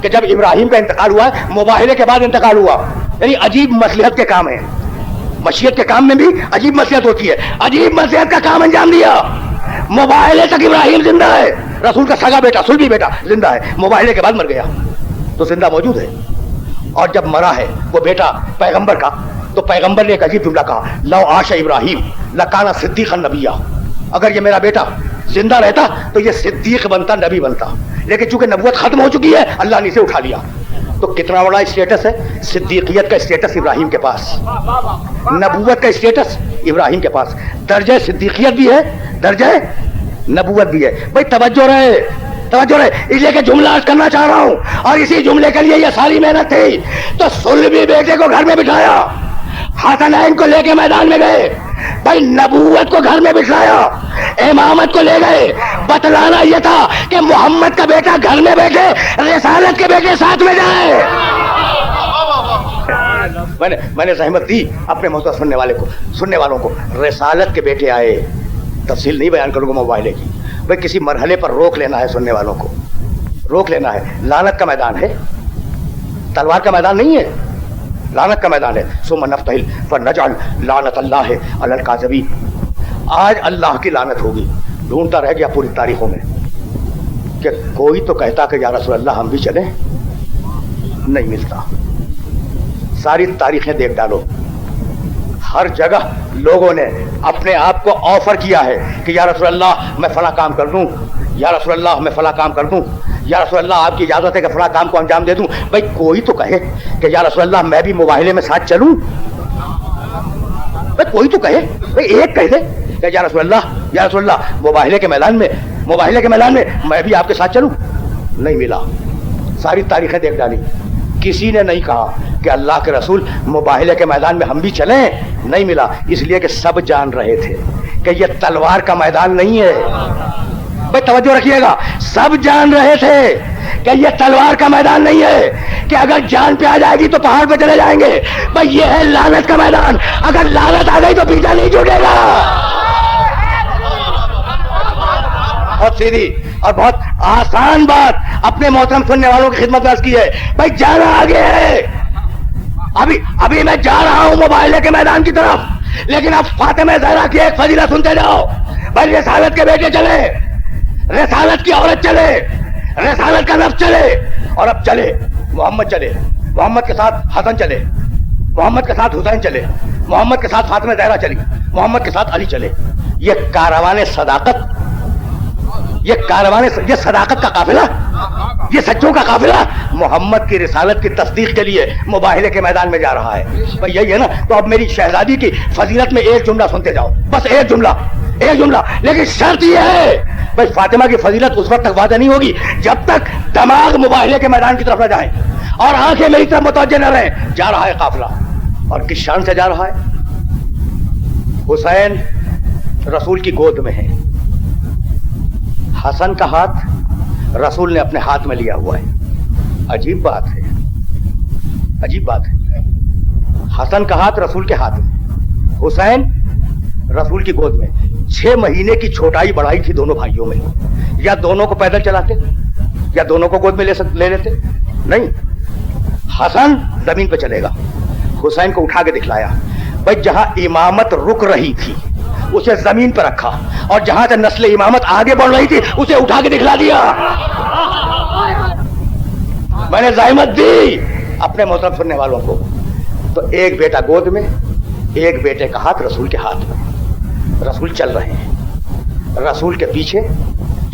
کہ جب ابراہیم کا انتقال ہوا ہے مباہلے کے بعد انتقال ہوا. یعنی عجیب مصلحت کے کام ہے, مشیت کے کام میں بھی عجیب مصلحت ہوتی ہے. عجیب مصلحت کا کام انجام دیا. مباہلے تک ابراہیم زندہ ہے, رسول کا سگا بیٹا صلبی بیٹا زندہ ہے. مباہلے کے بعد مر گیا تو زندہ موجود ہے. اور جب مرا ہے وہ بیٹا پیغمبر کا, تو پیغمبر نے ایک عجیب جملہ کہا، لو عاش ابراہیم لکانا صدیقا نبیہ، اگر یہ میرا بیٹا زندہ رہتا تو یہ صدیق بنتا، نبی بنتا، لیکن چونکہ نبوت ختم ہو چکی ہے اللہ نے اسے اٹھا لیا۔ تو کتنا بڑا اسٹیٹس ہے صدیقیت کا، اسٹیٹس ابراہیم کے پاس، نبوت کا اسٹیٹس ابراہیم کے پاس، درجہ صدیقیت بھی ہے، درجہ نبوت بھی ہے۔ بھائی توجہ رہے، توجہ رہے، اس لیے کہ جملہ عرض کرنا چاہ رہا ہوں اور اسی جملے کے لیے یہ ساری محنت تھی۔ تو سلمی بیٹے کو گھر میں بٹھایا، حسنین کو لے کے میدان میں گئے، بھائی نبوت کو گھر میں بٹھایا، امامت کو لے گئے، بتلانا یہ تھا کہ محمد کا بیٹا گھر میں بیٹھے، رسالت کے بیٹے ساتھ میں جائے۔ میں نے زحمت دی اپنے محترم سننے والوں کو، رسالت کے بیٹے آئے، تفصیل نہیں بیان کروں گا مباہلے کی، بھائی کسی مرحلے پر روک لینا ہے، سننے والوں کو روک لینا ہے۔ لعنت کا میدان ہے، تلوار کا میدان نہیں ہے، لعنت کا میدان ہے۔ ثم نفتحل فنجعل لعنت اللہ علی الکاذبین، آج اللہ کی لعنت ہوگی۔ ڈھونڈتا رہ گیا پوری تاریخوں میں کہ کوئی تو کہتا کہ یا رسول اللہ ہم بھی چلیں، نہیں ملتا۔ ساری تاریخیں دیکھ ڈالو، ہر جگہ لوگوں نے اپنے آپ کو آفر کیا ہے کہ یا رسول اللہ میں فلاں کام کر دوں، یا رسول اللہ میں فلاں کام کر دوں، یا رسول اللہ آپ کی اجازت ہے کہ فلاں کام کو انجام دے دوں۔ بھائی کوئی تو کہے کہ یا رسول اللہ میں بھی مباہلے میں ساتھ چلوں، بھائی کوئی تو کہے، بھائی ایک کہہ دے کہ یا رسول اللہ مباہلے کے میدان میں میں بھی آپ کے ساتھ چلوں، نہیں ملا۔ ساری تاریخیں دیکھ ڈالی، کسی نے نہیں کہا کہ اللہ کے رسول مباہلے کے میدان میں ہم بھی چلیں، نہیں ملا، اس لیے کہ سب جان رہے تھے کہ یہ تلوار کا میدان نہیں ہے۔ بھائی توجہ رکھیے گا، سب جان رہے تھے کہ یہ تلوار کا میدان نہیں ہے، کہ اگر جان پہ آ جائے گی تو پہاڑ پہ چلے جائیں گے۔ بھائی یہ ہے لعنت کا میدان، اگر لعنت آ گئی تو پیچھا نہیں چھوٹے گا۔ بہت سیدھی اور بہت آسان بات اپنے محترم سننے والوں کی خدمت میں عرض کی ہے۔ بھائی جانا آگے ہے، ابھی میں جا رہا ہوں مباہلے کے میدان کی طرف، لیکن اب فاطمہ زہرا کی ایک فضیلت سنتے جاؤ۔ بھائی رسالت کے بیٹے چلے، رسالت کی عورت چلے، رسالت کا لفظ چلے، اور اب چلے محمد، چلے محمد کے ساتھ حسن، چلے محمد کے ساتھ حسین، چلے محمد کے ساتھ فاطمہ زہرا چلی، محمد کے ساتھ علی چلے۔ یہ کاروان صداقت، یہ صداقت کا قافلہ، یہ سچوں کا قافلہ محمد کی رسالت کی تصدیق کے لیے مباہلے کے میدان میں جا رہا ہے۔ بھائی یہی ہے نا، تو اب میری شہزادی کی فضیلت میں ایک جملہ سنتے جاؤ، بس ایک جملہ، لیکن شرط یہ ہے بھائی فاطمہ کی فضیلت اس وقت تک واضح نہیں ہوگی جب تک دماغ مباہلے کے میدان کی طرف نہ جائیں اور آنکھیں میری طرف متوجہ نہ رہیں۔ جا رہا ہے قافلہ، اور کس شان سے جا رہا ہے؟ حسین رسول کی گود میں ہے، حسن کا ہاتھ رسول نے اپنے ہاتھ میں لیا ہوا ہے۔ عجیب بات ہے، عجیب بات ہے، حسن کا ہاتھ رسول کے ہاتھ میں، حسین رسول کی گود میں۔ 6 مہینے کی چھوٹائی بڑائی تھی دونوں بھائیوں میں، یا دونوں کو پیدل چلاتے یا دونوں کو گود میں لے لیتے، نہیں، حسن زمین پہ چلے گا، حسین کو اٹھا کے دکھلایا۔ بھائی جہاں امامت رک رہی تھی اسے زمین پہ رکھا، اور جہاں سے نسل امامت آگے بڑھ رہی تھی اسے اٹھا کے دکھلا دیا۔ میں نے زحمت دی اپنے محترم سننے والوں کو، تو ایک بیٹا گود میں، ایک بیٹے کا ہاتھ رسول کے ہاتھ میں، رسول چل رہے ہیں، رسول کے پیچھے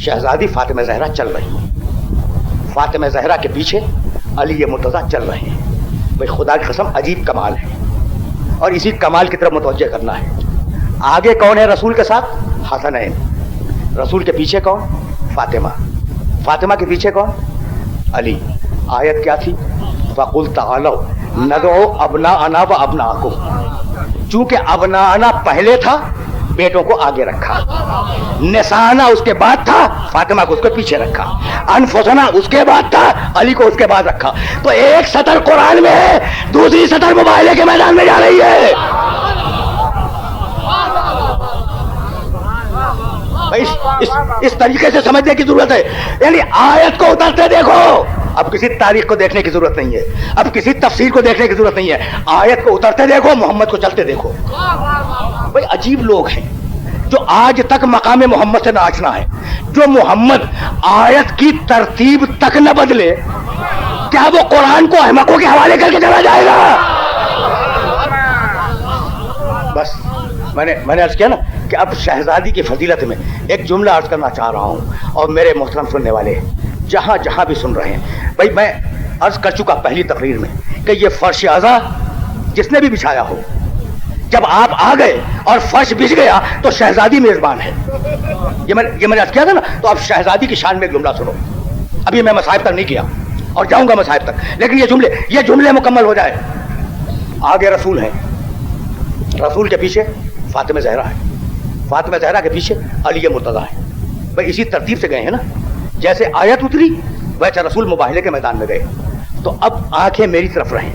شہزادی فاطمہ زہرا چل رہی ہیں، فاطمہ زہرا کے پیچھے علی مرتضیٰ چل رہے ہیں۔ بھائی خدا کی قسم عجیب کمال ہے، اور اسی کمال کی طرف متوجہ کرنا ہے۔ آگے کون ہے رسول کے ساتھ؟ حسنین، رسول کے پیچھے کون؟ فاطمہ، فاطمہ کے پیچھے کون؟ علی۔ آیت کیا تھی؟ فَقُلْ تَعَالَوْا نَدْعُوا أَبْنَاءَنَا وَأَبْنَاءَكُمْ، چونکہ ابناءنا پہلے تھا بیٹوں کو آگے رکھا، نسانا اس کے بعد تھا فاطمہ کو اس کے پیچھے رکھا، انفسنا اس کے بعد تھا علی کو اس کے بعد رکھا۔ تو ایک سطر قرآن میں ہے، دوسری سطر مباہلے کے میدان میں جا رہی ہے۔ اس طریقے سے سمجھنے کی ضرورت ہے، یعنی آیت کو اترتے دیکھو، اب کسی تاریخ کو دیکھنے کی ضرورت نہیں ہے، اب کسی تفسیر کو دیکھنے کی ضرورت نہیں ہے، آیت کو اترتے دیکھو، محمد کو چلتے دیکھو۔ بھائی عجیب لوگ ہیں جو آج تک مقام محمد سے نہ آشنا ہے، جو محمد آیت کی ترتیب تک نہ بدلے، کیا وہ قرآن کو احمقوں کے حوالے کر کے چلا جائے گا؟ بس میں نے عرض کیا نا کہ اب شہزادی کی فضیلت میں ایک جملہ عرض کرنا چاہ رہا ہوں، اور میرے محترم سننے والے جہاں جہاں بھی سن رہے ہیں، بھائی میں عرض کر چکا پہلی تقریر میں کہ یہ فرش اعضا جس نے بھی بچھایا ہو، جب آپ آ گئے اور فرش بچھ گیا تو شہزادی میزبان ہے. یہ میں نے عرض کیا تھا نا. تو اب شہزادی کی شان میں ایک جملہ سنو. ابھی میں مصائب تک نہیں کیا اور جاؤں گا مصائب تک، لیکن یہ جملے مکمل ہو جائے. آگے رسول ہیں، رسول کے پیچھے فاطمہ زہرا ہے، فاطمہ زہرا کے پیچھے علی مرتضیٰ ہے. بھائی اسی ترتیب سے گئے ہیں نا، جیسے آیت اتری ویسے رسول مباہلے کے میدان میں گئے. تو اب آنکھیں میری طرف رہیں،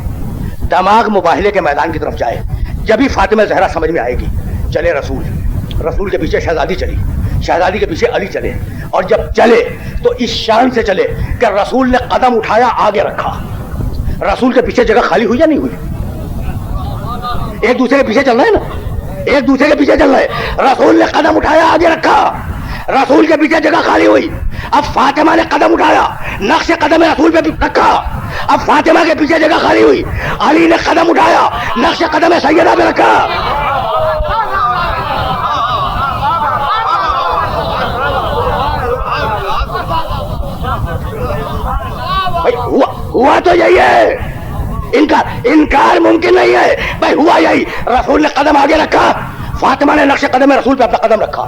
دماغ مباہلے کے میدان کی طرف جائے. جب ہی فاطمہ زہرا سمجھ میں آئے گی چلے رسول کے پیچھے شہزادی چلی، شہزادی کے پیچھے علی چلے. اور جب چلے تو اس شان سے چلے کہ رسول نے قدم اٹھایا آگے رکھا. رسول کے پیچھے جگہ خالی ہوئی یا نہیں ہوئی؟ ایک دوسرے کے پیچھے چل رہے ہیں نا، ایک دوسرے کے پیچھے چل رہے. رسول نے قدم اٹھایا آگے رکھا، رسول کے پیچھے جگہ خالی ہوئی. اب فاطمہ نے قدم اٹھایا، نقش قدم رسول پہ رکھا. اب فاطمہ کے پیچھے جگہ خالی ہوئی. علی نے قدم اٹھایا، نقش قدم سیدہ پہ رکھا. ہوا تو یہی ہے، انکار ممکن نہیں ہے. بھائی ہوا یہی، رسول نے قدم آگے رکھا، فاطمہ نے نقش قدم رسول پہ اپنا قدم رکھا.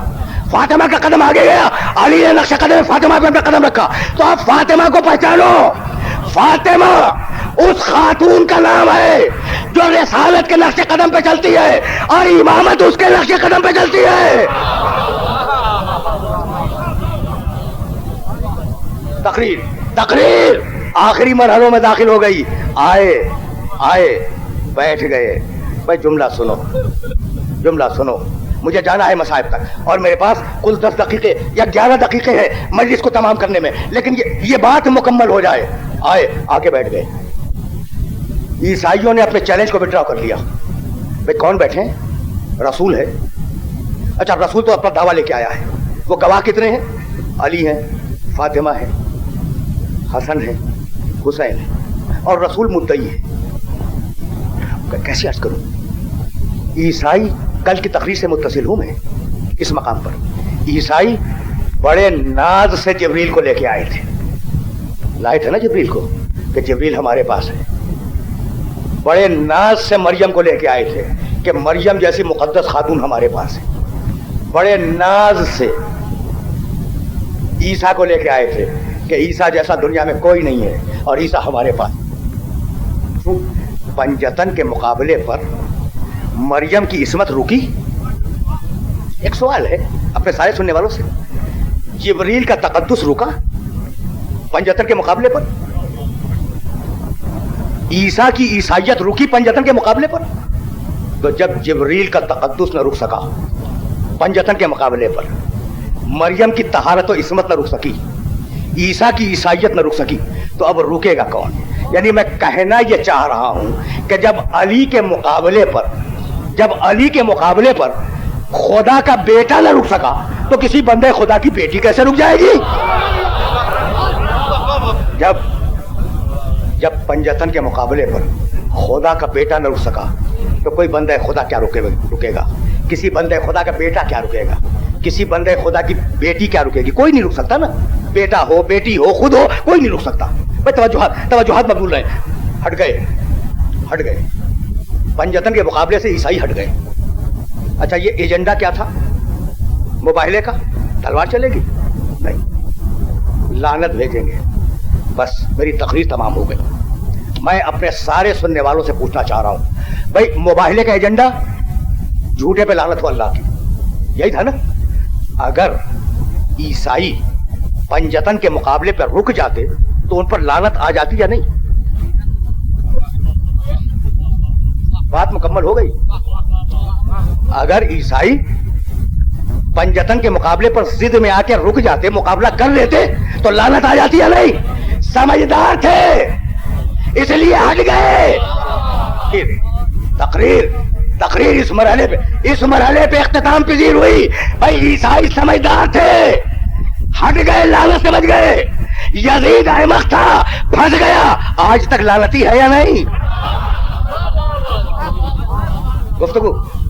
فاطمہ کا قدم آگے گیا، علی نے نقش قدم فاطمہ پہ اپنا قدم رکھا. تو آپ فاطمہ کو پہچانو. فاطمہ اس خاتون کا نام ہے جو رسالت کے نقش قدم پہ چلتی ہے اور امامت اس کے نقش قدم پہ چلتی ہے. تقریر آخری مرحلوں میں داخل ہو گئی. آئے بیٹھ گئے. بھائی جملہ سنو. مجھے جانا ہے مصائب تک اور میرے پاس کل 10 دقیقے یا 11 دقیقے ہیں مجلس کو تمام کرنے میں، لیکن یہ بات مکمل ہو جائے. آگے بیٹھ گئے. عیسائیوں نے اپنے چیلنج کو وڈرا کر لیا. بھائی کون بیٹھے ہیں؟ رسول ہے. اچھا رسول تو اپنا دعویٰ لے کے آیا ہے. وہ گواہ کتنے ہیں؟ علی ہیں، فاطمہ ہے، حسن ہے، حسین ہے، اور رسول مدعی ہے. کیسے عرض کروں؟ عیسائی کل کی تقریر سے متصل ہوں میں اس مقام پر. عیسائی بڑے ناز سے جبریل کو لے کے آئے تھے نا جبریل کو کہ جبریل ہمارے پاس ہے. بڑے ناز سے مریم کو لے کے آئے تھے کہ مریم جیسی مقدس خاتون ہمارے پاس ہے. بڑے ناز سے عیسیٰ کو لے کے آئے تھے کہ عیسیٰ جیسا دنیا میں کوئی نہیں ہے اور عیسیٰ ہمارے پاس. پنجتن کے مقابلے پر مریم کی عصمت رکی. ایک سوال ہے اپنے سارے سننے والوں سے، جبریل کا تقدس رکا پنجتن کے مقابلے پر؟ عیسیٰ کی عیسائیت رکی پنجتن کے مقابلے پر؟ تو جب جبریل کا تقدس نہ رک سکا پنجتن کے مقابلے پر، مریم کی طہارت و عصمت نہ رک سکی، عیسیٰ کی عیسائیت نہ رک سکی، تو اب رکے گا کون؟ یعنی میں کہنا یہ چاہ رہا ہوں کہ جب علی کے مقابلے پر خدا کا بیٹا نہ رک سکا تو کسی بندے خدا کی بیٹی کیسے رک جائے گی؟ جب پنجتن کے مقابلے پر خدا کا بیٹا نہ رک سکا تو کوئی بندے خدا کیا رکے گا؟ کسی بندے خدا کا بیٹا کیا رکے گا؟ کسی بندے خدا کی بیٹی کیا رکے گی؟ کوئی نہیں رک سکتا نا. بیٹا ہو، بیٹی ہو، خود ہو، کوئی نہیں رک سکتا. بھائی توجہات مقبول رہے. ہٹ گئے پنجتن کے مقابلے سے عیسائی ہٹ گئے. اچھا یہ ایجنڈا کیا تھا مباہلے کا؟ تلوار چلے گی؟ نہیں، لعنت بھیجیں گے. بس میری تقریر تمام ہو گئی. میں اپنے سارے سننے والوں سے پوچھنا چاہ رہا ہوں، بھائی مباہلے کا ایجنڈا جھوٹے پہ لعنت ہو اللہ کی، یہی تھا نا؟ اگر عیسائی پنجتن کے مقابلے پر رک جاتے تو ان پر لعنت آ جاتی یا نہیں؟ بات مکمل ہو گئی. اگر عیسائی پنجتن کے مقابلے پر ضد میں آ کے رک جاتے، مقابلہ کر لیتے تو لعنت آ جاتی یا نہیں؟ سمجھدار تھے اس لیے ہٹ گئے. تقریر اس مرحلے پہ اختتام پذیر ہوئی. بھائی عیسائی سمجھدار تھے، ہٹ گئے، لعنت سے بچ گئے. یزید احمق تھا، پھنس گیا. آج تک لعنتی ہے یا نہیں؟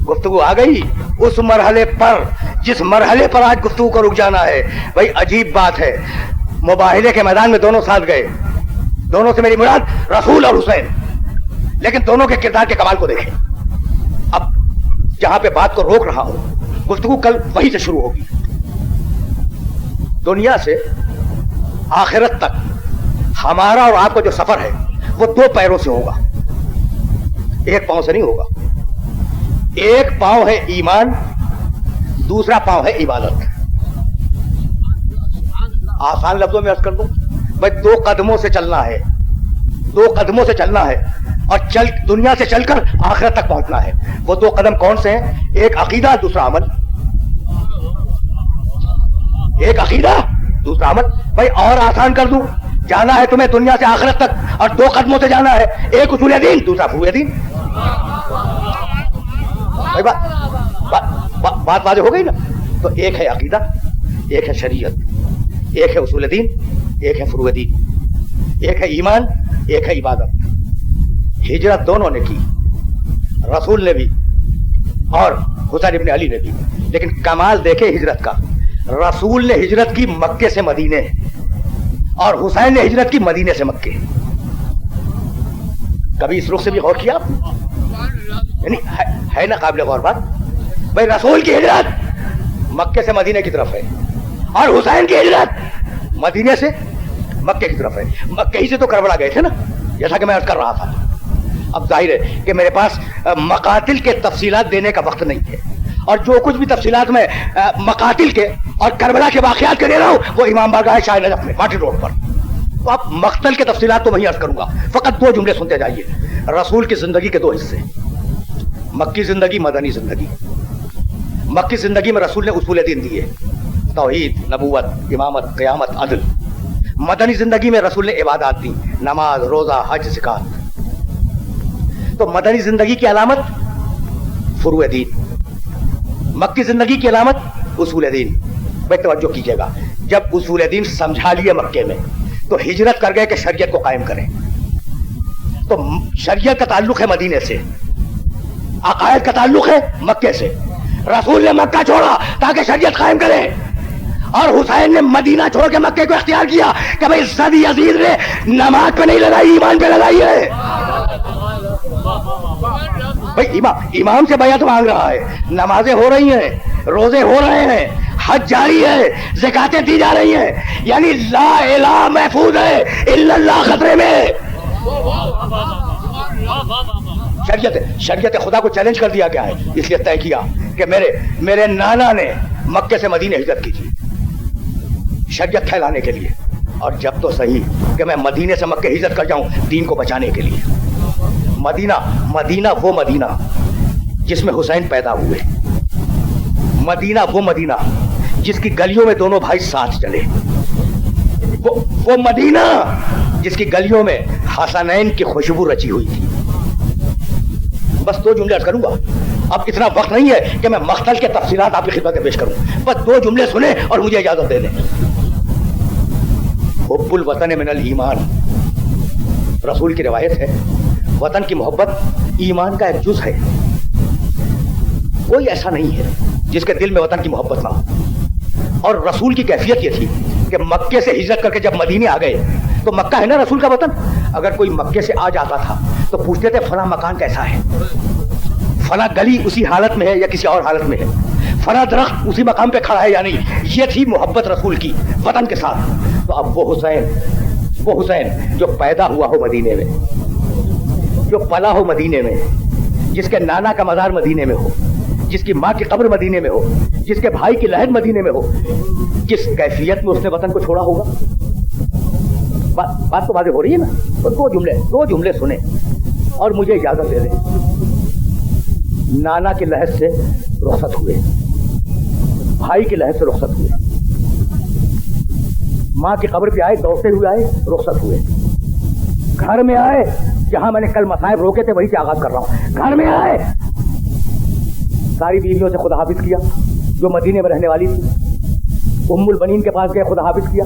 گفتگو آ گئی اس مرحلے پر جس مرحلے پر آج گفتگو کو رک جانا ہے. بھائی عجیب بات ہے, مباہلے کے میدان میں دونوں ساتھ گئے, دونوں سے میری مراد رسول اور حسین, لیکن دونوں کے کردار کے کمال کو دیکھیں. اب جہاں پہ بات کو روک رہا ہوں, گفتگو کل وہیں سے شروع ہوگی. دنیا سے آخرت تک ہمارا اور آپ کا جو سفر ہے وہ دو پیروں سے ہوگا, ایک پاؤں سے نہیں ہوگا. ایک پاؤں ہے ایمان, دوسرا پاؤں ہے عبادت. آسان لفظوں میں عرض کر دوں, بھائی دو قدموں سے چلنا ہے, دو قدموں سے چلنا ہے اور دنیا سے چل کر آخرت تک پہنچنا ہے. وہ دو قدم کون سے ہیں؟ ایک عقیدہ, دوسرا عمل. ایک عقیدہ, دوسرا عمل. بھائی اور آسان کر دوں, جانا ہے تمہیں دنیا سے آخرت تک اور دو قدموں سے جانا ہے, ایک اصول دین, دوسرا فروع دین. بات واضح ہو گئی نا؟ تو ایک ہے عقیدہ, ایک ہے شریعت, ایک ہے اصول دین, ایک ہے فروع دین, ایک ہے ایمان, ایک ہے عبادت. ہجرت دونوں نے کی, رسول نے بھی اور حسین ابن علی نے بھی. لیکن کمال دیکھے ہجرت کا, رسول نے ہجرت کی مکے سے مدینے اور حسین نے ہجرت کی مدینے سے مکے. کبھی اس رخ سے بھی غور کیا آپ؟ یعنی ہے نا قابل غور بات؟ بھائی رسول کی ہجرت مکے سے مدینے کی طرف ہے اور حسین کی ہجرت مدینے سے مکے کی طرف ہے. مکے ہی سے تو کربلا گئے تھے نا, جیسا کہ میں عرض کر رہا تھا. اب ظاہر ہے کہ میرے پاس مقاتل کے تفصیلات دینے کا وقت نہیں ہے, اور جو کچھ بھی تفصیلات میں مقاتل کے اور کربلا کے واقعات کے دے رہا ہوں وہ امام بارگاہ شاہ نجف میں مارٹن روڈ پر. تو اب مقتل کے تفصیلات تو وہیں عرض کروں گا, فقط دو جملے سنتے جائیے. رسول کی زندگی کے دو حصے, مکی زندگی, مدنی زندگی. مکی زندگی میں رسول نے اصول دین دیے, توحید, نبوت, امامت, قیامت, عدل. مدنی زندگی میں رسول نے عبادات دی, نماز, روزہ, حج, زکات. تو مدنی زندگی کی علامت فروع دین, مکی زندگی کی علامت اصول دین. بھائی توجہ کیجیے گا, جب اصول دین سمجھا لیے مکے میں تو ہجرت کر گئے کہ شریعت کو قائم کریں. تو شریعت کا تعلق ہے مدینے سے, عقائد کا تعلق ہے مکے سے. رسول نے مکہ چھوڑا تاکہ شریعت قائم کرے, اور حسین نے مدینہ چھوڑ کے مکے کو اختیار کیا کہ بھائی زد یزید نے نماز پہ نہیں لگائی, ایمان پہ لگائی ہے. بھائی امام سے بیعت مانگ رہا ہے, نمازیں ہو رہی ہیں, روزے ہو رہے ہیں, حج جاری ہے, زکاتیں دی جا رہی ہیں, یعنی لا الہ محفوظ ہے, الا اللہ خطرے میں. شریعت خدا کو چیلنج کر دیا گیا ہے, اس لیے طے کیا کہ میرے نانا نے مکے سے مدینے ہجرت کی تھی شریعت پھیلانے کے لیے, اور جب تو صحیح کہ میں مدینے سے مکے ہجرت کر جاؤں دین کو بچانے کے لیے. مدینہ وہ مدینہ جس میں حسین پیدا ہوئے, مدینہ وہ مدینہ جس کی گلیوں میں دونوں بھائی ساتھ چلے, وہ مدینہ جس کی گلیوں میں حسنین کی خوشبو رچی ہوئی تھی. بس دو جملے عرض کروں گا, اب اتنا وقت نہیں ہے کہ میں مقتل کے تفصیلات آپ کی خدمت میں پیش کروں, بس دو جملے سنیں اور مجھے اجازت دے دیں. حب الوطن من الایمان, رسول کی روایت ہے وطن کی محبت ایمان کا ایک جز ہے. کوئی ایسا نہیں ہے جس کے دل میں وطن کی محبت نہ ہو. اور رسول کی کیفیت یہ تھی کہ مکے سے ہجرت کر کے جب مدینے آ گئے تو مکہ ہے نا رسول کا وطن, اگر کوئی مکے سے آ جاتا تھا تو پوچھتے تھے فلاں مکان کیسا ہے, فلاں گلی اسی حالت میں ہے یا کسی اور حالت میں ہے, فلاں درخت اسی مقام پہ کھڑا ہے یا نہیں. یہ تھی محبت رسول کی وطن کے ساتھ. تو اب وہ حسین جو پیدا ہوا ہو مدینے میں, جو پلا ہو مدینے میں, جس کے نانا کا مزار مدینے میں ہو, جس کی ماں کی قبر مدینے میں ہو, جس کے بھائی کی لہد مدینے میں ہو, جس کیفیت میں اس نے وطن کو چھوڑا ہوگا. بات تو واضح ہو رہی ہے نا. تو دو جملے سنیں اور مجھے اجازت دے دیں. نانا کی لہد سے رخصت ہوئے, بھائی کی لہد سے رخصت ہوئے, ماں کی قبر پہ آئے, دوڑتے ہوئے آئے, رخصت ہوئے. گھر میں آئے, جہاں میں نے کل مصائب روکے تھے وہیں سے آغاز کر رہا ہوں. گھر میں آئے, ساری بیویوں سے خدا حافظ کیا جو مدینے میں رہنے والی تھی. ام البنین کے پاس گئے, خدا حافظ کیا.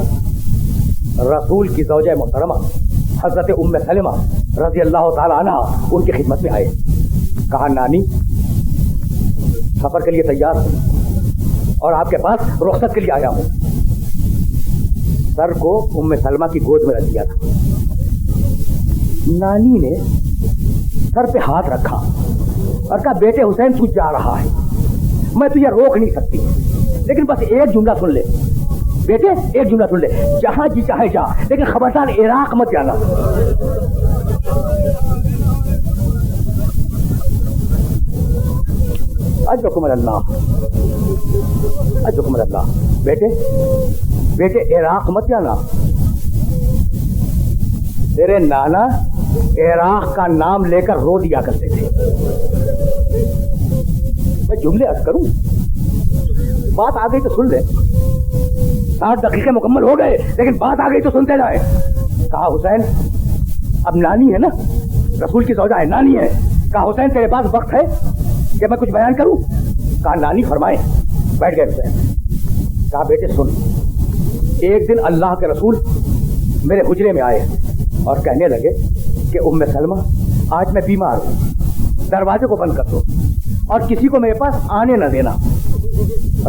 رسول کی زوجہ محترمہ حضرت ام سلمہ رضی اللہ تعالی عنہا ان کی خدمت میں آئے. کہا نانی سفر کے لیے تیار ہوں اور آپ کے پاس رخصت کے لیے آیا ہوں. سر کو ام سلمہ کی گود میں رکھ دیا تھا. نانی نے سر پہ ہاتھ رکھا اور کہا بیٹے حسین تو جا رہا ہے, میں تجھے روک نہیں سکتی, لیکن بس ایک جملہ سن لے بیٹے, ایک جملہ سن لے, جہاں جی چاہے جا, لیکن خبردار عراق مت جانا. اجرکم اللہ, اجرکم اللہ. بیٹے بیٹے عراق مت جانا. تیرے نانا عراق کا نام لے کر رو دیا کرتے تھے. میں جملے عرض کروں, بات آ گئی تو سن لے. 60 دقیقے مکمل ہو گئے, لیکن بات آ گئی تو سنتے جائے. کہا حسین, اب نانی ہے نا, رسول کی زوجہ ہے, نانی ہے. کہا حسین تیرے پاس وقت ہے کہ میں کچھ بیان کروں؟ کہا نانی فرمائے. بیٹھ گئے حسین. کہا بیٹے سن, ایک دن اللہ کے رسول میرے حجرے میں آئے اور کہنے لگے کہ ام سلمہ آج میں بیمار ہوں, دروازے کو بند کر دو اور کسی کو میرے پاس آنے نہ دینا.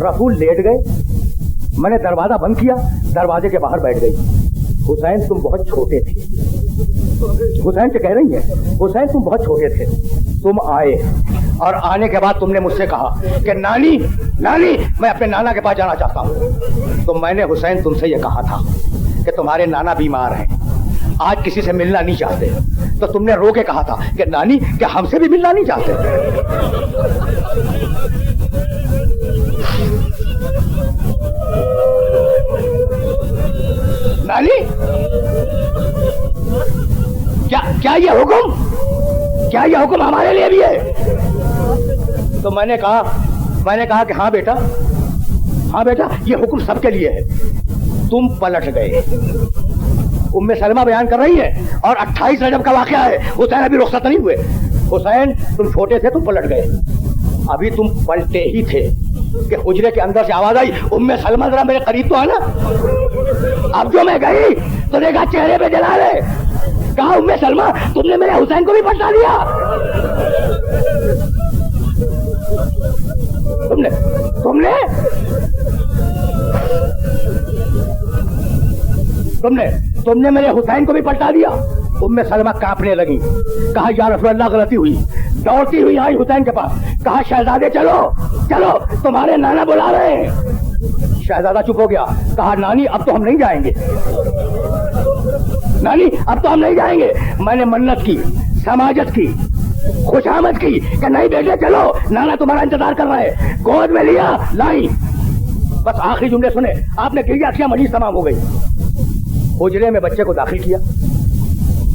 رسول لیٹ گئے, میں نے دروازہ بند کیا, دروازے کے باہر بیٹھ گئی. حسین تم بہت چھوٹے تھے. حسین سے کہہ رہی ہیں, حسین تم بہت چھوٹے تھے, تم آئے اور آنے کے بعد تم نے مجھ سے کہا کہ نانی نانی میں اپنے نانا کے پاس جانا چاہتا ہوں. تو میں نے حسین تم سے یہ کہا تھا کہ تمہارے نانا بیمار ہیں, آج کسی سے ملنا نہیں چاہتے. تو تم نے رو کے کہا تھا کہ نانی کیا ہم سے بھی ملنا نہیں چاہتے؟ نانی کیا یہ حکم ہمارے لیے بھی ہے؟ تو میں نے کہا کہ ہاں بیٹا یہ حکم سب کے لیے ہے. تم پلٹ گئے. ام سلمہ بیان کر رہی ہے اور 28 رجب کا واقعہ ہے. حسین ابھی رخصت نہیں ہوئے. حسین تم چھوٹے تھے, تم پلٹ گئے. ابھی تم پلٹے ہی تھے کہ حجرے کے اندر سے آواز آئی, ام سلمہ ذرا میرے قریب تو آنا. اب جو میں گئی تو دیکھا چہرے پہ جلال ہے. کہا ام سلمہ تم نے میرے حسین کو بھی پلٹا دیا. تم نے میرے حسین کو بھی پلٹا دیا. ام سلمہ کانپنے لگی. کہا یا رسول اللہ غلطی ہوئی. دوڑتی ہوئی آئی حسین کے پاس. کہا شہزادے چلو چلو تمہارے نانا بلا رہے ہیں. شہزادہ چپ ہو گیا. کہا نانی اب تو ہم نہیں جائیں گے, نانی اب تو ہم نہیں جائیں گے. میں نے منت کی, سماجت کی, خوشامد کی کہ نہیں بیٹے چلو, نانا تمہارا انتظار کر رہا ہے. گود میں لیا, لائی. بس آخری جملے سنے, آپ نے گریا کیا, مجلس تمام ہو گئی. حجرے میں بچے کو داخل کیا.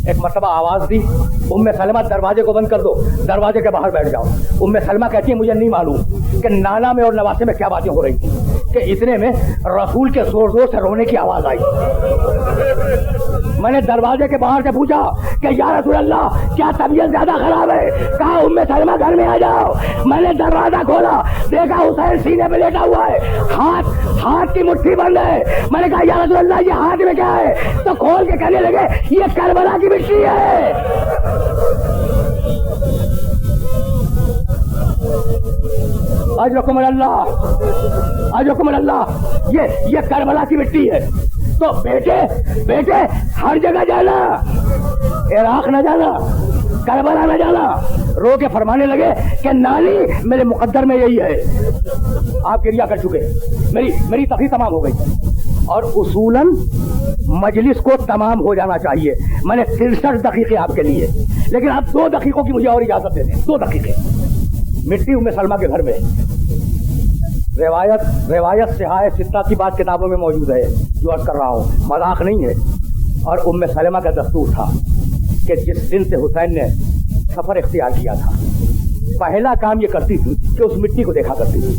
ایک مرتبہ آواز دی, ام سلمہ دروازے کو بند کر دو, دروازے کے باہر بیٹھ جاؤ. ام سلمہ کہتی ہے مجھے نہیں معلوم کہ نانا میں اور نواسے میں کیا باتیں ہو رہی تھی کہ اتنے میں رسول کے زور زور سے رونے کی آواز آئی. میں نے دروازے کے باہر سے پوچھا کہ یا رسول اللہ کیا طبیعت زیادہ خراب ہے؟ کہا ام سلمہ گھر میں آ جاؤ. میں نے دروازہ کھولا, دیکھا حسین سینے پہ لیٹا ہوا ہے, ہاتھ کی مٹھی بند ہے. میں نے کہا یا رسول اللہ یہ ہاتھ میں کیا ہے؟ تو کھول کے کہنے لگے یہ کربلا کی مٹی ہے. اجرکم اللہ, یہ کربلا کی مٹی ہے. تو بیٹے ہر جگہ جانا, عراق نہ جانا, کربلا نہ جانا. رو کے فرمانے لگے کہ نانی میرے مقدر میں یہی ہے. آپ گریا کر چکے, میری تقریر تمام ہو گئی. اور اصولاً مجلس کو تمام ہو جانا چاہیے. میں نے 63 دقیقے آپ کے لیے, لیکن آپ 2 دقیقوں کی مجھے اور اجازت دے دیں. 2 دقیقے. مٹی ام سلمہ کے گھر میں. روایت صحاح ستہ کی بات کتابوں میں موجود ہے, جو عرض کر رہا ہوں مذاق نہیں ہے. اور ام سلمہ کا دستور تھا کہ جس دن سے حسین نے سفر اختیار کیا تھا, پہلا کام یہ کرتی تھی کہ اس مٹی کو دیکھا کرتی تھی.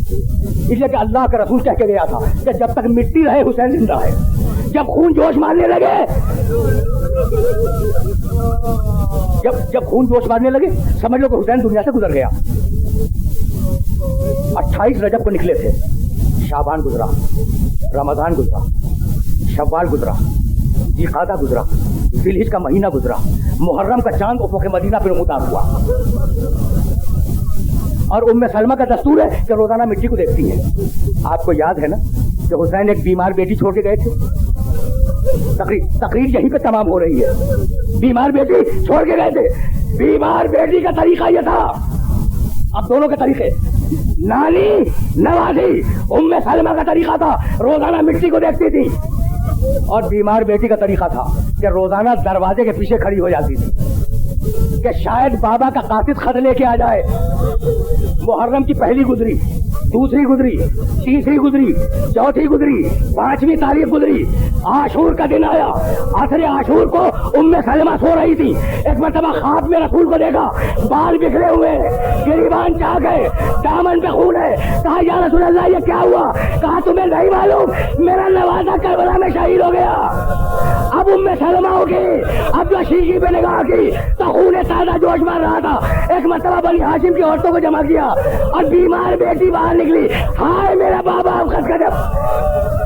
اس لیے کہ اللہ کا رسول کہہ کے گیا تھا کہ جب تک مٹی رہے حسین زندہ ہے. جب خون جوش مارنے لگے سمجھ لو کہ حسین دنیا سے گزر گیا. 28 رجب کو نکلے تھے, شعبان گزرا, رمضان گزرا, شوال گزرا, ذوالقعدہ گزرا, ذی الحجہ کا مہینہ گزرا, محرم کا چاند افق مدینہ پہ نمودار ہوا. اور ام سلمہ کا دستور ہے کہ روزانہ مٹی کو دیکھتی ہیں. آپ کو یاد ہے نا کہ حسین ایک بیمار بیٹی چھوڑ کے گئے تھے. تقریر یہیں پہ تمام ہو رہی ہے. بیمار بیٹی چھوڑ کے گئے تھے. بیمار بیٹی کا طریقہ یہ تھا. اب دونوں کے طریقے, نانی نوازی ام سلمہ کا طریقہ تھا روزانہ مٹی کو دیکھتی تھی, اور بیمار بیٹی کا طریقہ تھا کہ روزانہ دروازے کے پیچھے کھڑی ہو جاتی تھی کہ شاید بابا کا قاصد خط لے کے آ جائے. محرم کی پہلی گزری, دوسری گزری, تیسری گزری, چوتھی گزری, پانچویں تاریخ گزری, عاشور کا دن آیا. عصر عاشور کو ام سلمہ سو رہی تھی. ایک مرتبہ خواب میں رسول کو دیکھا, بال بکھرے ہوئے, گریبان چاک ہے, دامن پہ خون ہے. کہا یا رسول اللہ یہ کیا ہوا؟ کہا تمہیں نہیں معلوم میرا نوازا کربلا میں شہید ہو گیا. اب ام سلمہ ہو گئی, اب جو شیشی پہ نگاہ کی تو خون تازہ جوش مار رہا تھا. ایک مرتبہ بنی ہاشم کی عورتوں کو جمع کیا اور بیمار بیٹی باہر نکلی. ہائے میرا بابا اب خط